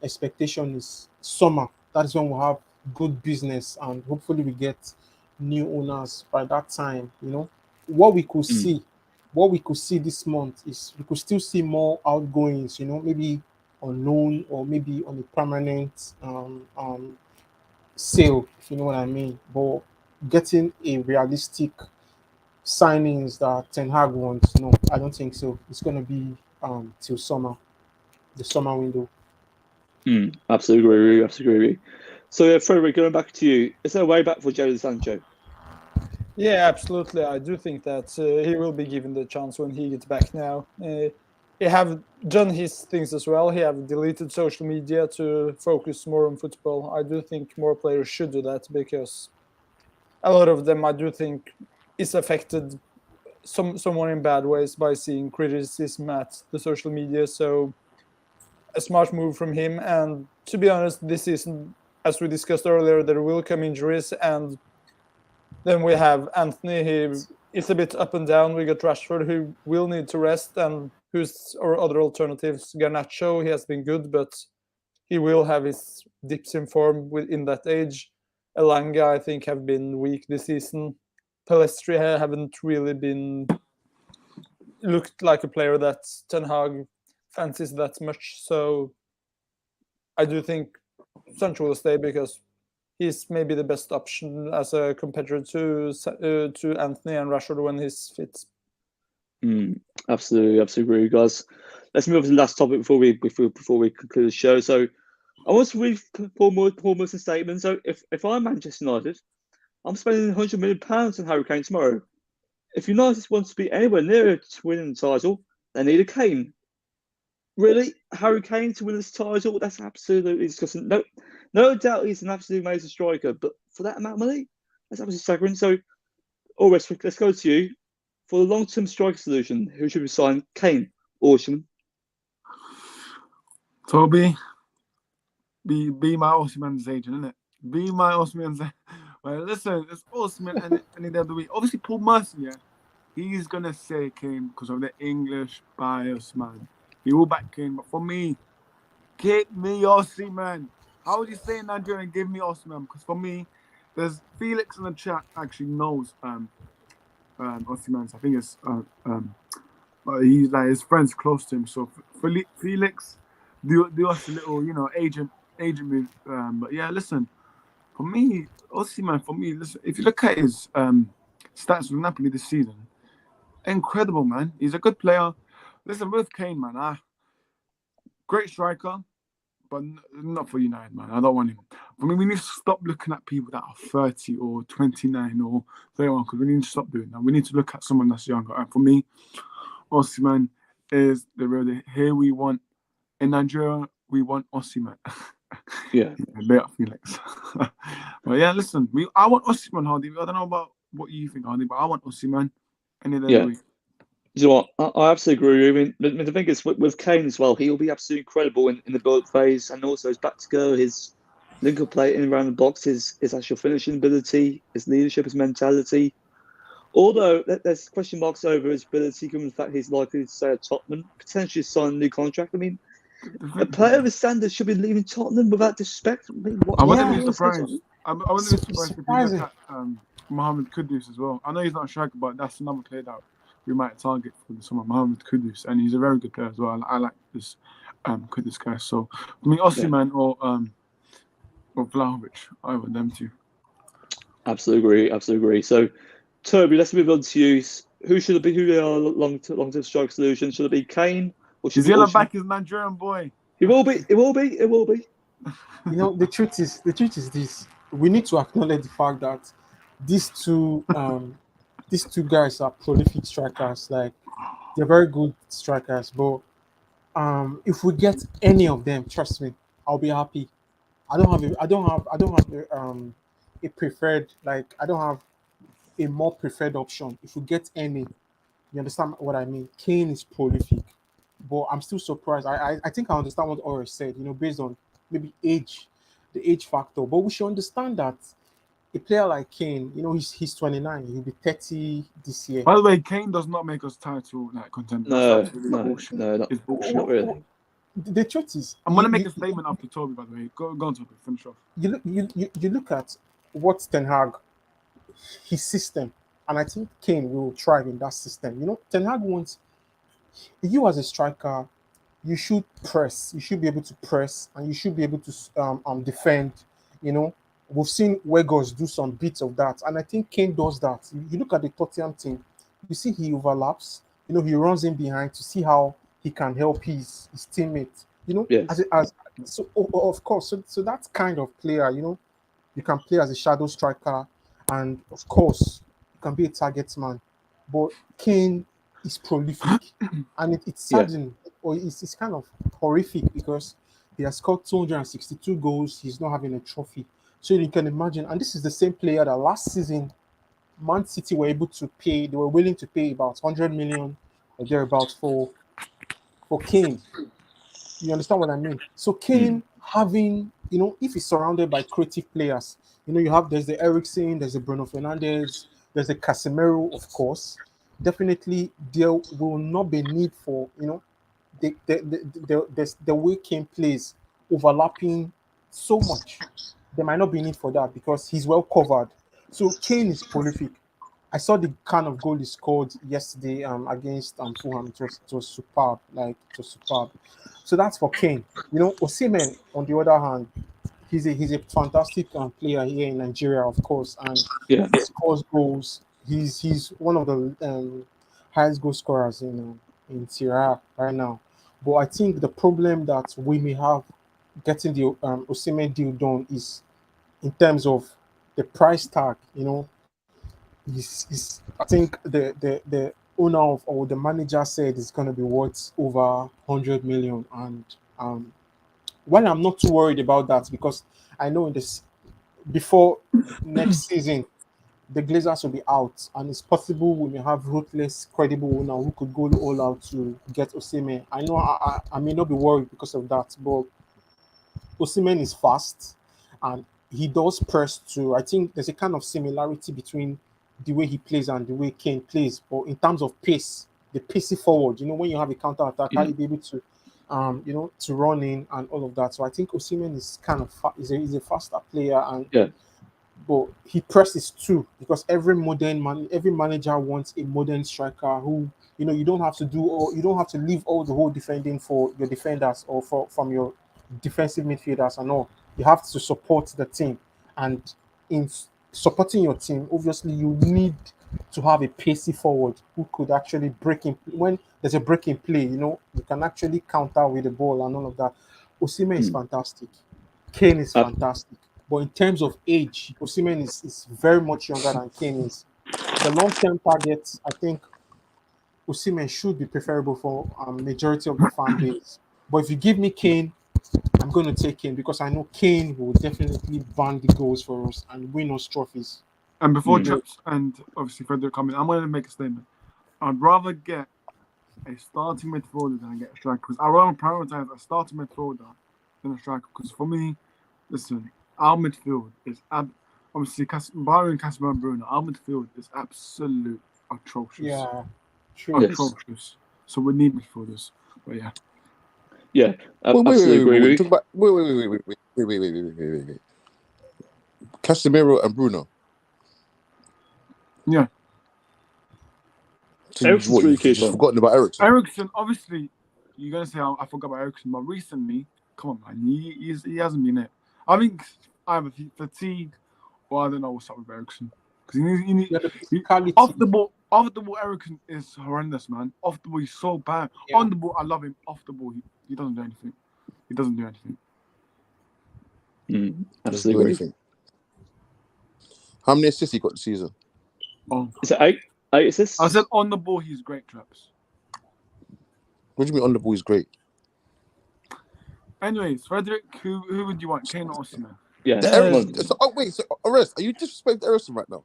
[SPEAKER 3] expectation is summer. That is when we'll have good business and hopefully we get new owners by that time. You know, what we could see, what we could see this month is we could still see more outgoings. You know, maybe on loan or maybe on a permanent sale, if you know what I mean. But getting a realistic signings that Ten Hag wants, no, I don't think so. It's going to be till summer, the summer window.
[SPEAKER 1] Absolutely agree. Absolutely agree. So, Frederick, going back to you, is there a way back for Jadon Sancho?
[SPEAKER 2] Yeah, absolutely. I do think that he will be given the chance when he gets back now. He have done his things as well. He have deleted social media to focus more on football. I do think more players should do that because a lot of them, I do think, is affected someone in bad ways by seeing criticism at the social media. So a smart move from him. And to be honest, this season, as we discussed earlier, there will come injuries, and then we have Anthony. He is a bit up and down. We got Rashford, who will need to rest, and who's our other alternatives. Garnacho, he has been good, but he will have his dips in form in that age. Elanga, I think, have been weak this season. Palestri haven't really been looked like a player that Ten Hag fancies that much. So I do think Sancho will stay because he's maybe the best option as a competitor to Anthony and Rashford when he's fit.
[SPEAKER 1] Absolutely agree, guys. Let's move on to the last topic before we conclude the show. So, I want to read Paul Merton's statement. So, if I'm Manchester United, I'm spending £100 million on Harry Kane tomorrow. If United wants to be anywhere near to winning the title, they need a Kane. Really, Harry Kane to win this title? That's absolutely disgusting. No doubt he's an absolute amazing striker, but for that amount of money, that's absolutely staggering. So, let's go to you. For the long-term striker solution, who should we sign? Kane or Osimhen?
[SPEAKER 4] Toby, be my Osimhen's agent, innit? Be my Osimhen's agent. Well, listen, it's Osimhen any day of the week. Obviously, Paul Merson, yeah, he's going to say Kane because of the English bias, man. He will back Kane, but for me, get me Osimhen. How would you say in Nigeria and give me Osimhen? Because for me, there's Felix in the chat actually knows Osimhen. I think it's he's like his friends close to him. So Felix, do us a little, you know, agent move. But yeah, listen, for me, Osimhen. For me, listen, if you look at his stats with Napoli this season, incredible, man. He's a good player. Listen, with Kane, man, great striker, but not for United, man. I don't want him. For me, we need to stop looking at people that are 30 or 29 or 31 because we need to stop doing that. We need to look at someone that's younger. And for me, Osimhen is the real deal. Here we want, in Nigeria, we want Osimhen.
[SPEAKER 1] Yeah.
[SPEAKER 4] Better Felix. But yeah, listen, I want Osimhen, Hardy. I don't know about what you think, Hardy, but I want Osimhen any day of the
[SPEAKER 1] Yeah.
[SPEAKER 4] week.
[SPEAKER 1] You know what? I absolutely agree. I mean, the thing is, with Kane as well, he'll be absolutely incredible in the build phase, and also his back to go, his link-up play in around the box, his actual finishing ability, his leadership, his mentality. Although there's question marks over his ability, given the fact he's likely to stay at Tottenham, potentially sign a new contract. I mean, a player of his standards should be leaving Tottenham without disrespect. I mean,
[SPEAKER 4] I
[SPEAKER 1] what
[SPEAKER 4] wouldn't
[SPEAKER 3] Yeah,
[SPEAKER 4] be
[SPEAKER 1] can you say,
[SPEAKER 4] surprised.
[SPEAKER 1] Tottenham?
[SPEAKER 4] I wouldn't be surprised if you look
[SPEAKER 3] surprising.
[SPEAKER 4] at Mohamed Kudus as well. I know he's not a striker, but that's another player that we might target for the summer. Mohamed Kudus, and he's a very good player as well. I like this Kudus guy. So I mean, Osimhen or Vlahovic, I want them two.
[SPEAKER 1] Absolutely agree. Absolutely agree. So, Toby, let's move on to you. Who should it be? Who are long-term strike solutions? Should it be Kane or should
[SPEAKER 4] His
[SPEAKER 1] it be
[SPEAKER 4] yellow
[SPEAKER 1] Ocean?
[SPEAKER 4] back is Nigerian boy.
[SPEAKER 1] It will be. It will be. It will be.
[SPEAKER 3] You know, the truth is this. We need to acknowledge the fact that these two guys are prolific strikers. Like, they're very good strikers. But if we get any of them, trust me, I'll be happy. I don't have a preferred, like, I don't have a more preferred option. If we get any, you understand what I mean? Kane is prolific, but I'm still surprised. I think I understand what Ora said, you know, based on maybe age, the age factor. But we should understand that a player like Kane, you know, he's 29, he'll be 30 this year.
[SPEAKER 4] By the way, Kane does not make us title contenders. That's
[SPEAKER 1] No,
[SPEAKER 4] absolutely
[SPEAKER 1] no,
[SPEAKER 4] bullshit.
[SPEAKER 1] no,
[SPEAKER 4] It's bullshit.
[SPEAKER 1] not really.
[SPEAKER 3] The truth is,
[SPEAKER 4] I'm gonna make a statement after Toby. By the way, go on, Toby. Finish off.
[SPEAKER 3] you look at what Ten Hag, his system, and I think Kane will thrive in that system. You know, Ten Hag wants you as a striker, you should press. You should be able to press, and you should be able to defend. You know, we've seen Weghorst do some bits of that, and I think Kane does that. You look at the Tottenham team, you see he overlaps. You know, he runs in behind to see how he can help his teammate. You know,
[SPEAKER 1] Yes.
[SPEAKER 3] of course, so that kind of player, you know, you can play as a shadow striker, and of course, you can be a target man. But Kane is prolific, and it's
[SPEAKER 1] Yeah.
[SPEAKER 3] saddening, or it's kind of horrific because he has scored 262 goals. He's not having a trophy, so you can imagine. And this is the same player that last season Man City were able to pay. They were willing to pay about 100 million or thereabouts for Kane. You understand what I mean? So Kane having, you know, if he's surrounded by creative players, you know, there's the Ericsson, there's the Bruno Fernandes, there's the Casemiro, of course. Definitely, there will not be need for, you know, the way Kane plays overlapping so much. There might not be need for that because he's well covered. So Kane is prolific. I saw the kind of goal he scored yesterday against Fulham. It was superb. Like, it was superb. So that's for Kane. You know, Osimhen, on the other hand, he's a fantastic player here in Nigeria, of course, and
[SPEAKER 1] Yeah.
[SPEAKER 3] he scores goals. He's one of the highest goal scorers in Serie A right now. But I think the problem that we may have getting the Osimhen deal done is in terms of the price tag. You know, I think the owner of, or the manager said it's going to be worth over 100 million, and well, I'm not too worried about that because I know in this before next season the Glazers will be out, and it's possible we may have ruthless, credible owner who could go all out to get Osimhen. I know I may not be worried because of that, but Osimhen is fast and he does press too. I think there's a kind of similarity between the way he plays and the way Kane plays. But in terms of pace, the pacey forward, you know, when you have a counter attack, how you be able to, you know, to run in and all of that. So I think Osimhen is kind of is a faster player, and
[SPEAKER 1] Yeah.
[SPEAKER 3] but he presses too because every manager wants a modern striker who, you know, you don't have to do, or you don't have to leave all the whole defending for your defenders or from your defensive midfielders and all. You have to support the team, and in supporting your team, obviously you need to have a pacey forward who could actually break in when there's a break in play. You know, you can actually counter with the ball and all of that. Osimhen is fantastic. Kane is
[SPEAKER 1] Uh,
[SPEAKER 3] fantastic. But in terms of age, Osimhen is very much younger than Kane is. The long-term targets, I think Osimhen should be preferable for majority of the fan base. But if you give me Kane, I'm going to take Kane because I know Kane will definitely bang the goals for us and win us trophies.
[SPEAKER 4] And before
[SPEAKER 1] Mm.
[SPEAKER 4] Chaps and obviously Frederick come in, I'm going to make a statement. I'd rather get a starting midfielder than get a striker because I'd rather prioritize a starting midfielder than a striker because for me, listen, our midfield is obviously barring Casemiro and Bruno, our midfield is absolute atrocious.
[SPEAKER 3] Yeah, true.
[SPEAKER 1] Yes.
[SPEAKER 4] Atrocious. So we need midfielders. But yeah.
[SPEAKER 1] Yeah,
[SPEAKER 5] Wait,
[SPEAKER 1] absolutely agree.
[SPEAKER 5] wait. Talk about wait. Casemiro and Bruno.
[SPEAKER 4] Yeah.
[SPEAKER 5] So
[SPEAKER 1] Ericsson's really
[SPEAKER 5] you've
[SPEAKER 1] key,
[SPEAKER 5] just
[SPEAKER 1] Tom.
[SPEAKER 5] forgotten about Ericsson.
[SPEAKER 4] Ericsson, obviously, you're going to say I forgot about Ericsson, but recently, come on, man, he hasn't been it. I think either fatigue or I don't know what's up with Ericsson. Because
[SPEAKER 3] Yeah, the physicality.
[SPEAKER 4] off the ball, Ericsson is horrendous, man. Off the ball, he's so bad.
[SPEAKER 3] Yeah.
[SPEAKER 4] On the ball, I love him. Off the ball, he doesn't do anything. He doesn't do anything.
[SPEAKER 5] Doesn't
[SPEAKER 1] Absolutely
[SPEAKER 5] do
[SPEAKER 1] agree.
[SPEAKER 5] anything. How many assists he got this season?
[SPEAKER 4] Oh,
[SPEAKER 1] Is it 8? 8 assists?
[SPEAKER 4] I said on the ball, he's great, Traps.
[SPEAKER 5] What do you mean on the ball is great?
[SPEAKER 4] Anyways, Frederick, who would you want, Kane or Osimhen?
[SPEAKER 1] Yeah.
[SPEAKER 5] The Ericsson. So, wait, so Arrest, are you disrespecting Ericsson right now?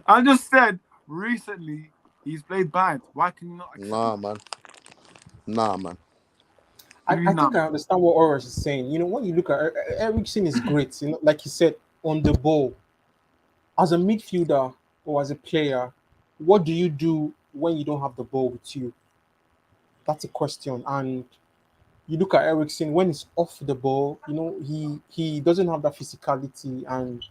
[SPEAKER 4] I just said recently he's played bad. Why can you not accept
[SPEAKER 5] Nah, man.
[SPEAKER 3] I
[SPEAKER 4] Maybe
[SPEAKER 3] think
[SPEAKER 4] not.
[SPEAKER 3] I understand what Oros is saying. You know, when you look at Ericsson is great. You know, like he said, on the ball. As a midfielder or as a player, what do you do when you don't have the ball with you? That's a question. And you look at Ericsson when he's off the ball. You know, he doesn't have that physicality, and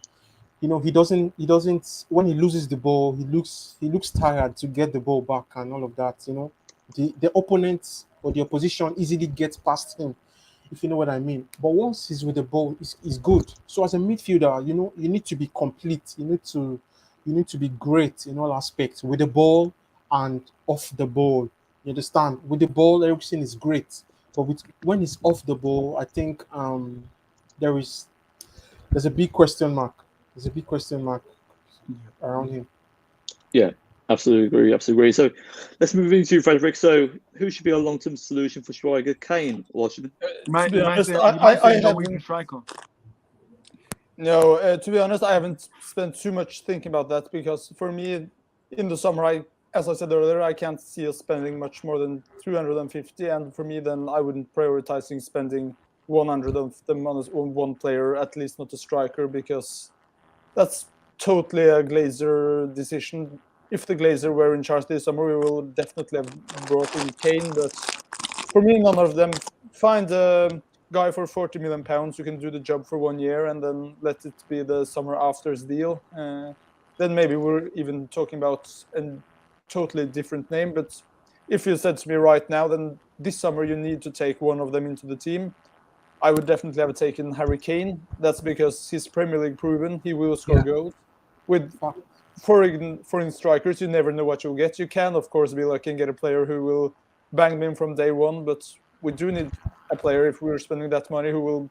[SPEAKER 3] you know he doesn't when he loses the ball, he looks tired to get the ball back and all of that. You know, the opponent or the opposition easily gets past him, if you know what I mean. But once he's with the ball, he's good. So as a midfielder, you know, you need to be complete. You need to be great in all aspects with the ball and off the ball. You understand? With the ball, Ericsson is great, but when he's off the ball, I think there's a big question mark. There's a big question mark around him.
[SPEAKER 1] Yeah, absolutely agree. Absolutely agree. So let's move into Frederick. So who should be a long-term solution for striker, Kane or Osimhen?
[SPEAKER 2] To be honest,
[SPEAKER 4] you might say
[SPEAKER 2] I
[SPEAKER 4] Norwegian
[SPEAKER 2] haven't.
[SPEAKER 4] striker.
[SPEAKER 2] No, to be honest, I haven't spent too much thinking about that because for me, in the summer, as I said earlier, I can't see us spending much more than 350, and for me, then I wouldn't prioritizing spending 100 of them on one player, at least not a striker, because that's totally a Glazer decision. If the Glazer were in charge this summer, we will definitely have brought in Kane, but for me, none of them. Find a guy for 40 million pounds who can do the job for 1 year and then let it be the summer after's deal. Then maybe we're even talking about a totally different name. But if you said to me right now, then this summer you need to take one of them into the team, I would definitely have taken Harry Kane. That's because he's Premier League proven. He will score goals. With foreign strikers, you never know what you'll get. You can, of course, be lucky and get a player who will bang them from day one, but we do need a player, if we're spending that money, who will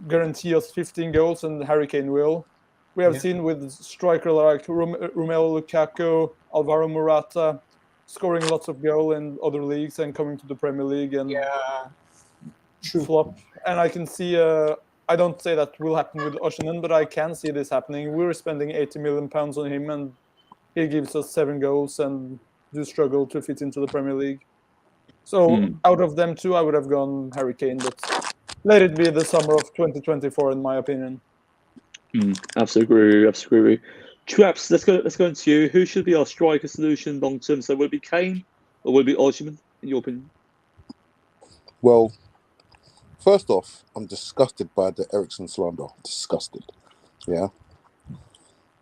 [SPEAKER 2] guarantee us 15 goals, and Harry Kane will. We have seen with striker like Romelu Lukaku, Alvaro Morata, scoring lots of goals in other leagues and coming to the Premier League and flop. And I can see, I don't say that will happen with Osimhen, but I can see this happening. We're spending 80 million pounds on him, and he gives us 7 goals and do struggle to fit into the Premier League. So out of them two, I would have gone Harry Kane, but let it be the summer of 2024, in my opinion.
[SPEAKER 1] Absolutely agree. Traps, let's go into you. Who should be our striker solution long term? So will it be Kane or will it be Osimhen, in your opinion?
[SPEAKER 5] Well, first off, I'm disgusted by the Ericsson slander. Disgusted. Yeah.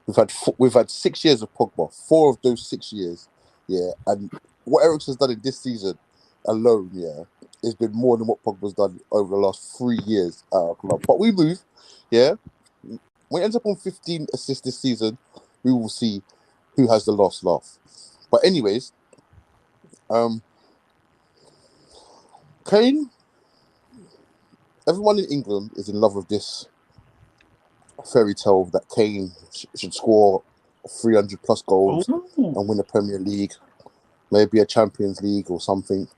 [SPEAKER 5] We've had 6 years of Pogba. 4 of those 6 years, yeah, and what Ericsson's done in this season alone, yeah, has been more than what Pogba's done over the last 3 years at our club. But we move, yeah. When it ends up on 15 assists this season, we will see who has the last laugh. But anyways, Kane. Everyone in England is in love with this fairy tale that Kane should score 300 plus goals and win a Premier League, maybe a Champions League or something.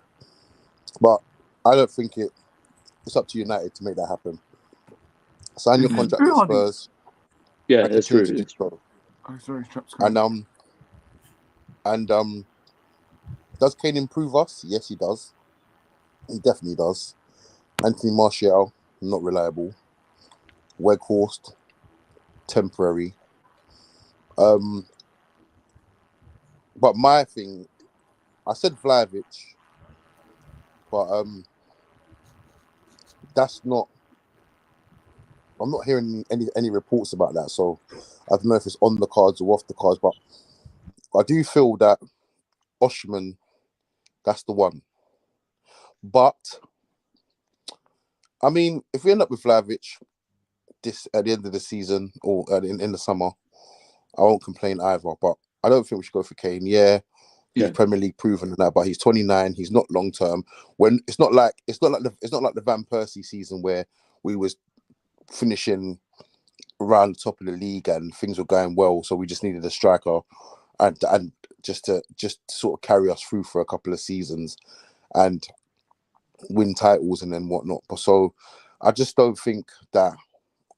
[SPEAKER 5] But I don't think it's up to United to make that happen. Sign your contract with Spurs.
[SPEAKER 1] Yeah,
[SPEAKER 5] and
[SPEAKER 1] that's
[SPEAKER 5] continue
[SPEAKER 1] true.
[SPEAKER 5] to do so.
[SPEAKER 4] Oh, sorry,
[SPEAKER 5] Does Kane improve us? Yes, he does. He definitely does. Anthony Martial, not reliable. Weghorst, temporary. But my thing, I said Vlahovic, but that's not. I'm not hearing any reports about that, so I don't know if it's on the cards or off the cards. But I do feel that Osimhen, that's the one. But I mean, if we end up with Vlahovic this at the end of the season or in the summer, I won't complain either. But I don't think we should go for Kane. Yeah, he's Premier League proven and that, but he's 29. He's not long term. When it's not like the Van Persie season where we was finishing around the top of the league and things were going well, so we just needed a striker and just to sort of carry us through for a couple of seasons and win titles and then whatnot. But so I just don't think that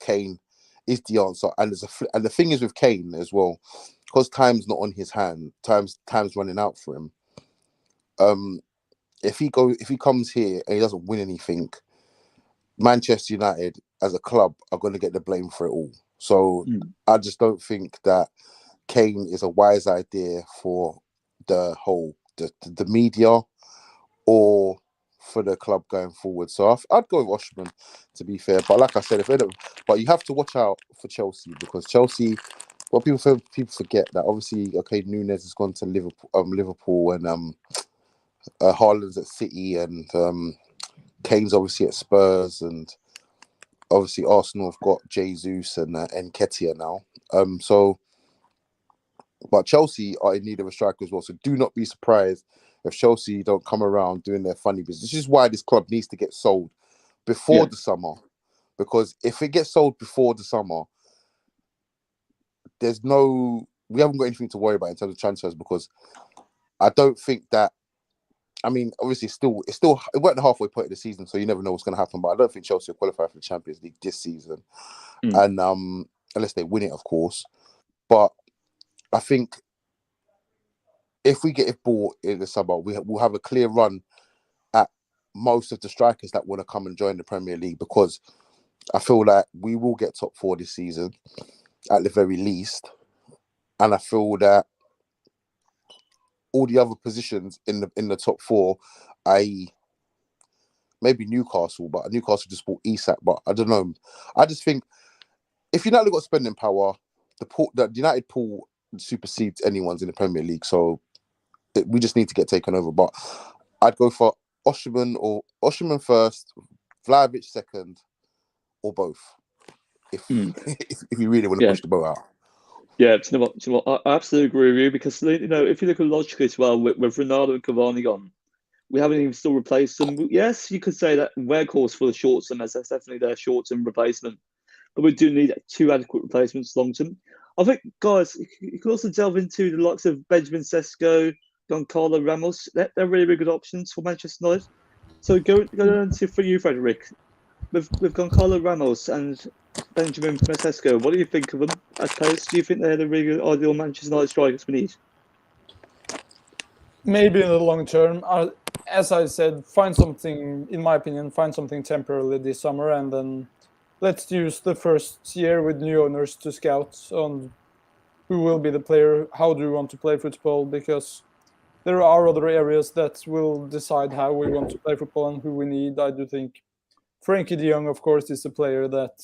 [SPEAKER 5] Kane is the answer. And and the thing is with Kane as well, because time's not on his hand, time's running out for him. If he comes here and he doesn't win anything, Manchester United as a club are going to get the blame for it all. So I just don't think that Kane is a wise idea for the whole the media or for the club going forward. So I'd go with Osimhen, to be fair. But like I said, but you have to watch out for Chelsea, because Chelsea, well, people forget that obviously, okay, Nunes has gone to Liverpool and Haaland's at City and Kane's obviously at Spurs, and obviously Arsenal have got Jesus and Nketiah now. But Chelsea are in need of a striker as well. So do not be surprised if Chelsea don't come around doing their funny business. This is why this club needs to get sold before the summer. Because if it gets sold before the summer, we haven't got anything to worry about in terms of transfers, because I don't think that, I mean, obviously it weren't the halfway point of the season, so you never know what's going to happen. But I don't think Chelsea will qualify for the Champions League this season. And unless they win it, of course. But I think if we get it bought in the summer, we'll have a clear run at most of the strikers that want to come and join the Premier League, because I feel like we will get top 4 this season at the very least. And I feel that all the other positions in the top 4, i.e. maybe Newcastle, but Newcastle just bought Isak, but I don't know. I just think if United got spending power, the United pool supersedes anyone's in the Premier League. So we just need to get taken over. But I'd go for Osimhen first, Vlahovic second, or both. If you really want to push the boat out.
[SPEAKER 1] Yeah, do you know what? I absolutely agree with you, because if you look at logically as well, with Ronaldo and Cavani gone, we haven't even still replaced them. Yes, you could say that Weghorst for the short term, as that's definitely their short term replacement, but we do need 2 adequate replacements long term. I think, guys, you could also delve into the likes of Benjamin Sesko, Goncalo Ramos. They're really, really good options for Manchester United. So go down to for you, Frederick, with Goncalo Ramos and Benjamin Sesko. What do you think of them as players? Do you think they're the really good ideal Manchester United strikers we need?
[SPEAKER 2] Maybe in the long term. As I said, in my opinion, find something temporarily this summer, and then let's use the first year with new owners to scout on who will be the player, how do we want to play football, because there are other areas that will decide how we want to play football and who we need. I do think Frankie de Jong, of course, is a player that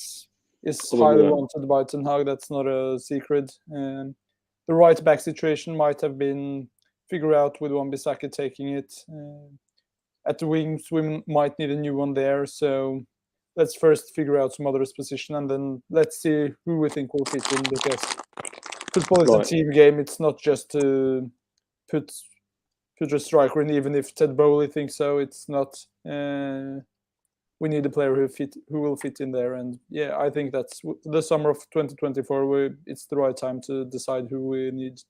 [SPEAKER 2] is highly wanted by Ten Hag. That's not a secret. And the right back situation might have been figured out with Wan-Bissaka taking it. At the wings, we might need a new one there. So let's first figure out some others position, and then let's see who we think will fit in, because football is a team game. It's not just to put future striker, and even if Ted Bowley thinks so, it's not. We need a player who will fit in there, and yeah, I think that's the summer of 2024. It's the right time to decide who we need.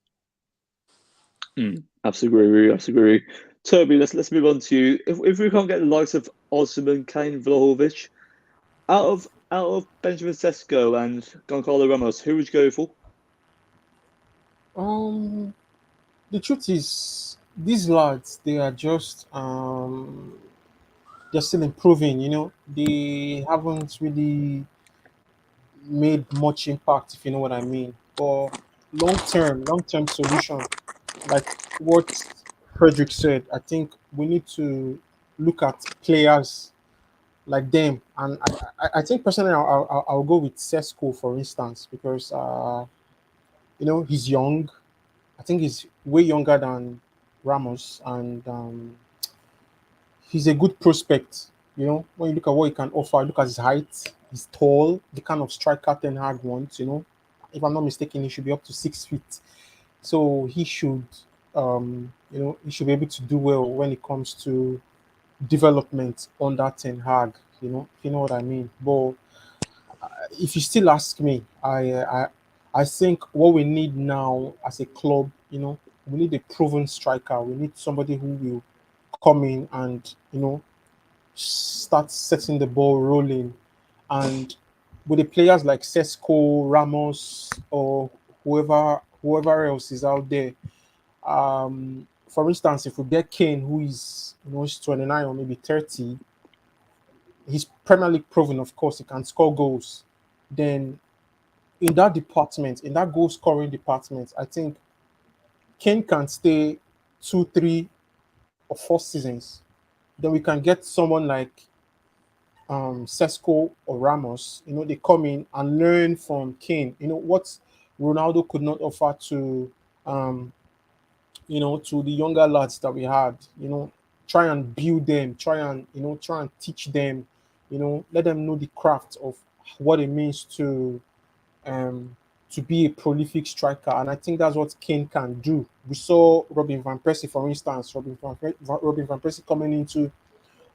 [SPEAKER 1] Absolutely agree. Absolutely agree. Toby, let's move on to you. If we can't get the likes of Osman, Kane, Vlahovic, out of Benjamin Sesko and Goncalo Ramos, who would you go for?
[SPEAKER 3] Um, the truth is, these lads, they are just they're still improving. They haven't really made much impact, if you know what I mean. But long term solution, like what Frederick said, I think we need to look at players like them. And I think personally, I'll go with Sesko for instance, because he's young. I think he's way younger than Ramos, and he's a good prospect. When you look at what he can offer, look at his height. He's tall, the kind of striker Ten Hag wants. If I'm not mistaken, he should be up to 6 feet. So he should be able to do well when it comes to development under Ten Hag. If you know what I mean. But if you still ask me, I think what we need now as a club, we need a proven striker. We need somebody who will come in and start setting the ball rolling. And with the players like Sesko, Ramos, or whoever else is out there, for instance, if we get Kane, who is he's 29 or maybe 30, he's Premier League proven, of course, he can score goals. Then in that department, in that goal scoring department, I think Kane can stay 2, 3, or 4 seasons. Then we can get someone like Sesko or Ramos. They come in and learn from Kane. What Ronaldo could not offer um, to the younger lads that we had. Try and build them. Try and teach them. Let them know the craft of what it means to be a prolific striker, and I think that's what Kane can do. We saw Robin van Persie, for instance. Robin van Persie coming into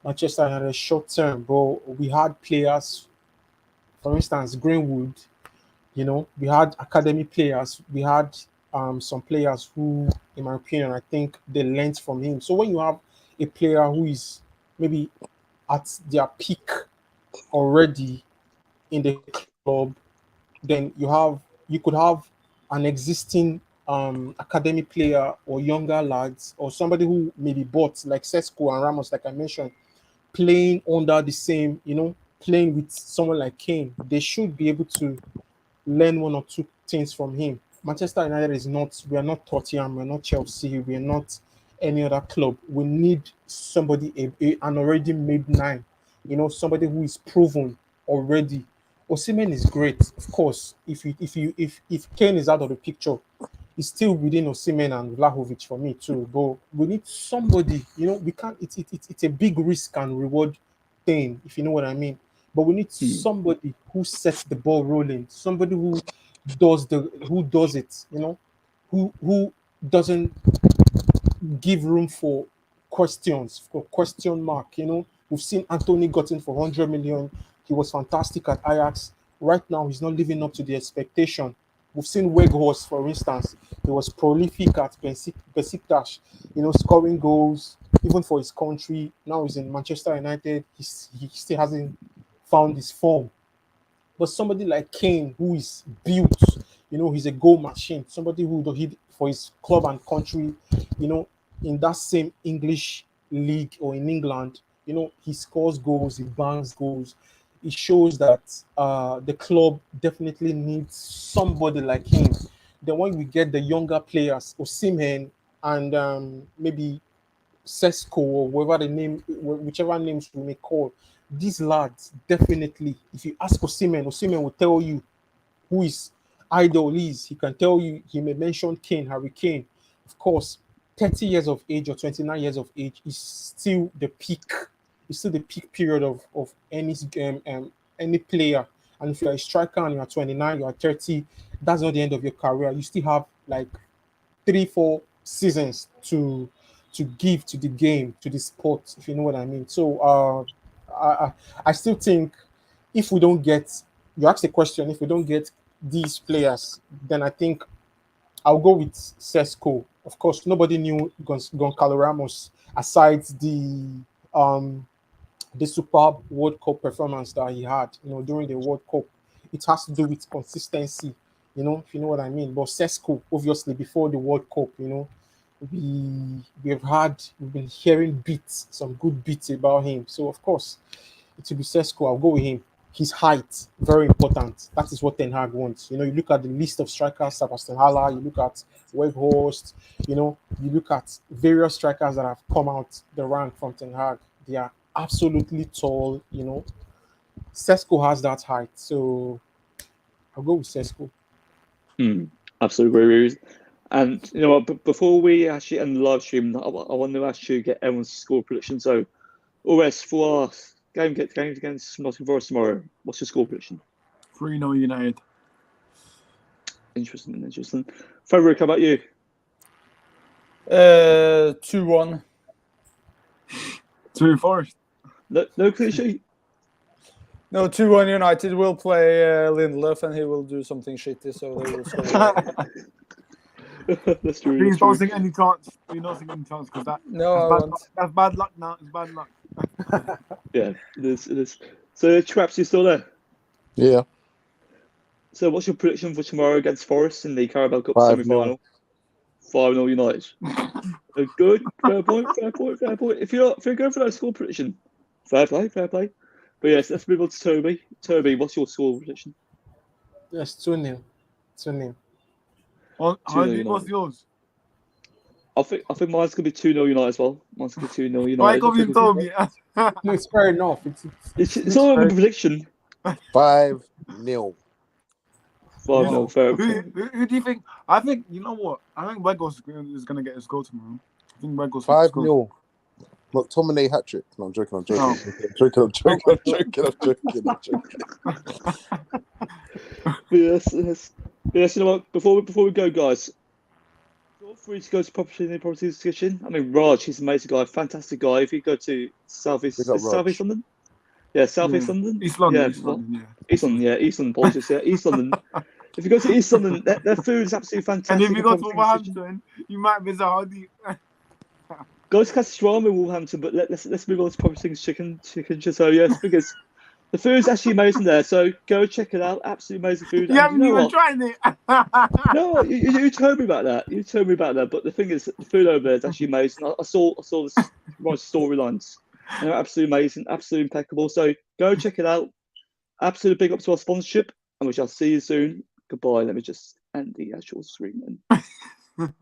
[SPEAKER 3] Manchester United short term, but we had players, for instance, Greenwood. We had academy players. We had some players who, in my opinion, I think they learned from him. So when you have a player who is maybe at their peak already in the club, then you could have an existing academy player or younger lads or somebody who may be bought like Sesko and Ramos, like I mentioned, playing under the same, playing with someone like Kane. They should be able to learn one or two things from him. Manchester United we are not Tottenham, we're not Chelsea, we're not any other club. We need somebody, an already made nine, somebody who is proven already. Osimhen is great, of course. If Kane is out of the picture, it's still within Osimhen and Vlahovic for me too. But we need somebody, we can't. It's a big risk and reward thing, if you know what I mean. But we need somebody who sets the ball rolling, somebody who does it, who doesn't give room for questions, for question mark. We've seen Anthony gotten for 100 million. He was fantastic at Ajax. Right now, he's not living up to the expectation. We've seen Weghorst, for instance. He was prolific at Besiktas, scoring goals, even for his country. Now he's in Manchester United. He still hasn't found his form. But somebody like Kane, who is built, he's a goal machine. Somebody who he for his club and country, in that same English league or in England, he scores goals, he bangs goals. It shows that the club definitely needs somebody like him. Then when we get the younger players, Osimhen and maybe Sesko or whichever names we may call, these lads definitely, if you ask Osimhen will tell you who his idol is. He can tell you, he may mention Harry Kane. Of course, 30 years of age or 29 years of age is still the peak. It's still the peak period of any player. And if you're a striker and you're 29, you're 30, that's not the end of your career. You still have like 3-4 seasons to to give to the game, to the sport, if you know what I mean. So I still think if we don't get, you asked a question, if we don't get these players, then I think I'll go with Sesko. Of course, nobody knew Goncalo Ramos aside um the superb World Cup performance that he had, during the World Cup. It has to do with consistency, if you know what I mean. But Sesko, obviously, before the World Cup, we've been hearing beats, some good beats about him. So of course, it will be Sesko. I'll go with him. His height, very important. That is what Ten Hag wants. You look at the list of strikers, Sebastian Haller, you look at Weghorst, you look at various strikers that have come out the rank from Ten Hag. They are absolutely tall, Sesko has that height. So I'll go with Sesko.
[SPEAKER 1] Absolutely agree with you. And you know what? Before we actually end the live stream, I want to actually get everyone's score prediction. So, Ores, for our game against Nottingham Forest tomorrow, what's your score prediction?
[SPEAKER 4] 3-0 United.
[SPEAKER 1] Interesting. Frederick, how about you?
[SPEAKER 2] 2-1.
[SPEAKER 4] 2 Forest.
[SPEAKER 1] No cliche.
[SPEAKER 2] No, 2-1 United will play Lindelof and he will do something shitty, so they will score.
[SPEAKER 1] That's true.
[SPEAKER 4] Please don't think any chance. Please don't think any chance because that's bad luck now. It's bad luck.
[SPEAKER 1] Yeah, it is. So, Traps, you still there?
[SPEAKER 5] Yeah.
[SPEAKER 1] So, what's your prediction for tomorrow against Forest in the Carabao Cup
[SPEAKER 5] 5-0.
[SPEAKER 1] semi-final? 5-0 United. Good. Fair point. If you're going for that score prediction, fair play. But yes, let's move on to Toby. Toby, what's your score prediction?
[SPEAKER 3] Yes, 2-0. 2-0.
[SPEAKER 4] Hardy, what's yours?
[SPEAKER 1] I think mine's gonna be 2-0 United as well. Mine's gonna be 2-0 United.
[SPEAKER 4] Why can't you tell me?
[SPEAKER 3] No, it's fair enough.
[SPEAKER 1] It's all a prediction.
[SPEAKER 5] 5-0.
[SPEAKER 1] 5-0. Fair.
[SPEAKER 4] Who do you think? I think you know what? I think Weghorst is gonna get his goal tomorrow. I think Weghorst
[SPEAKER 5] 5-0. McTominay hat trick. No, I'm joking. I'm joking.
[SPEAKER 1] Yes. You know what? Before we go, guys, feel free to go to property discussion. I mean, Raj, he's an amazing guy, fantastic guy. If you go to Southeast London, Southeast London,
[SPEAKER 4] East London,
[SPEAKER 1] East London. Apologies, East London. If you go to East London, their food is absolutely fantastic.
[SPEAKER 4] And if you go to Wolverhampton, you might visit Hardy.
[SPEAKER 1] Go to Castellana, Wolverhampton, but let's move on to Property Chicken. So yes, because the food's actually amazing there. So go check it out. Absolutely amazing food.
[SPEAKER 4] You haven't even tried it.
[SPEAKER 1] No, you told me about that. But the thing is, the food over there is actually amazing. I saw the storylines. And they're absolutely amazing, absolutely impeccable. So go check it out. Absolutely big up to our sponsorship, and we shall see you soon. Goodbye. Let me just end the actual stream then.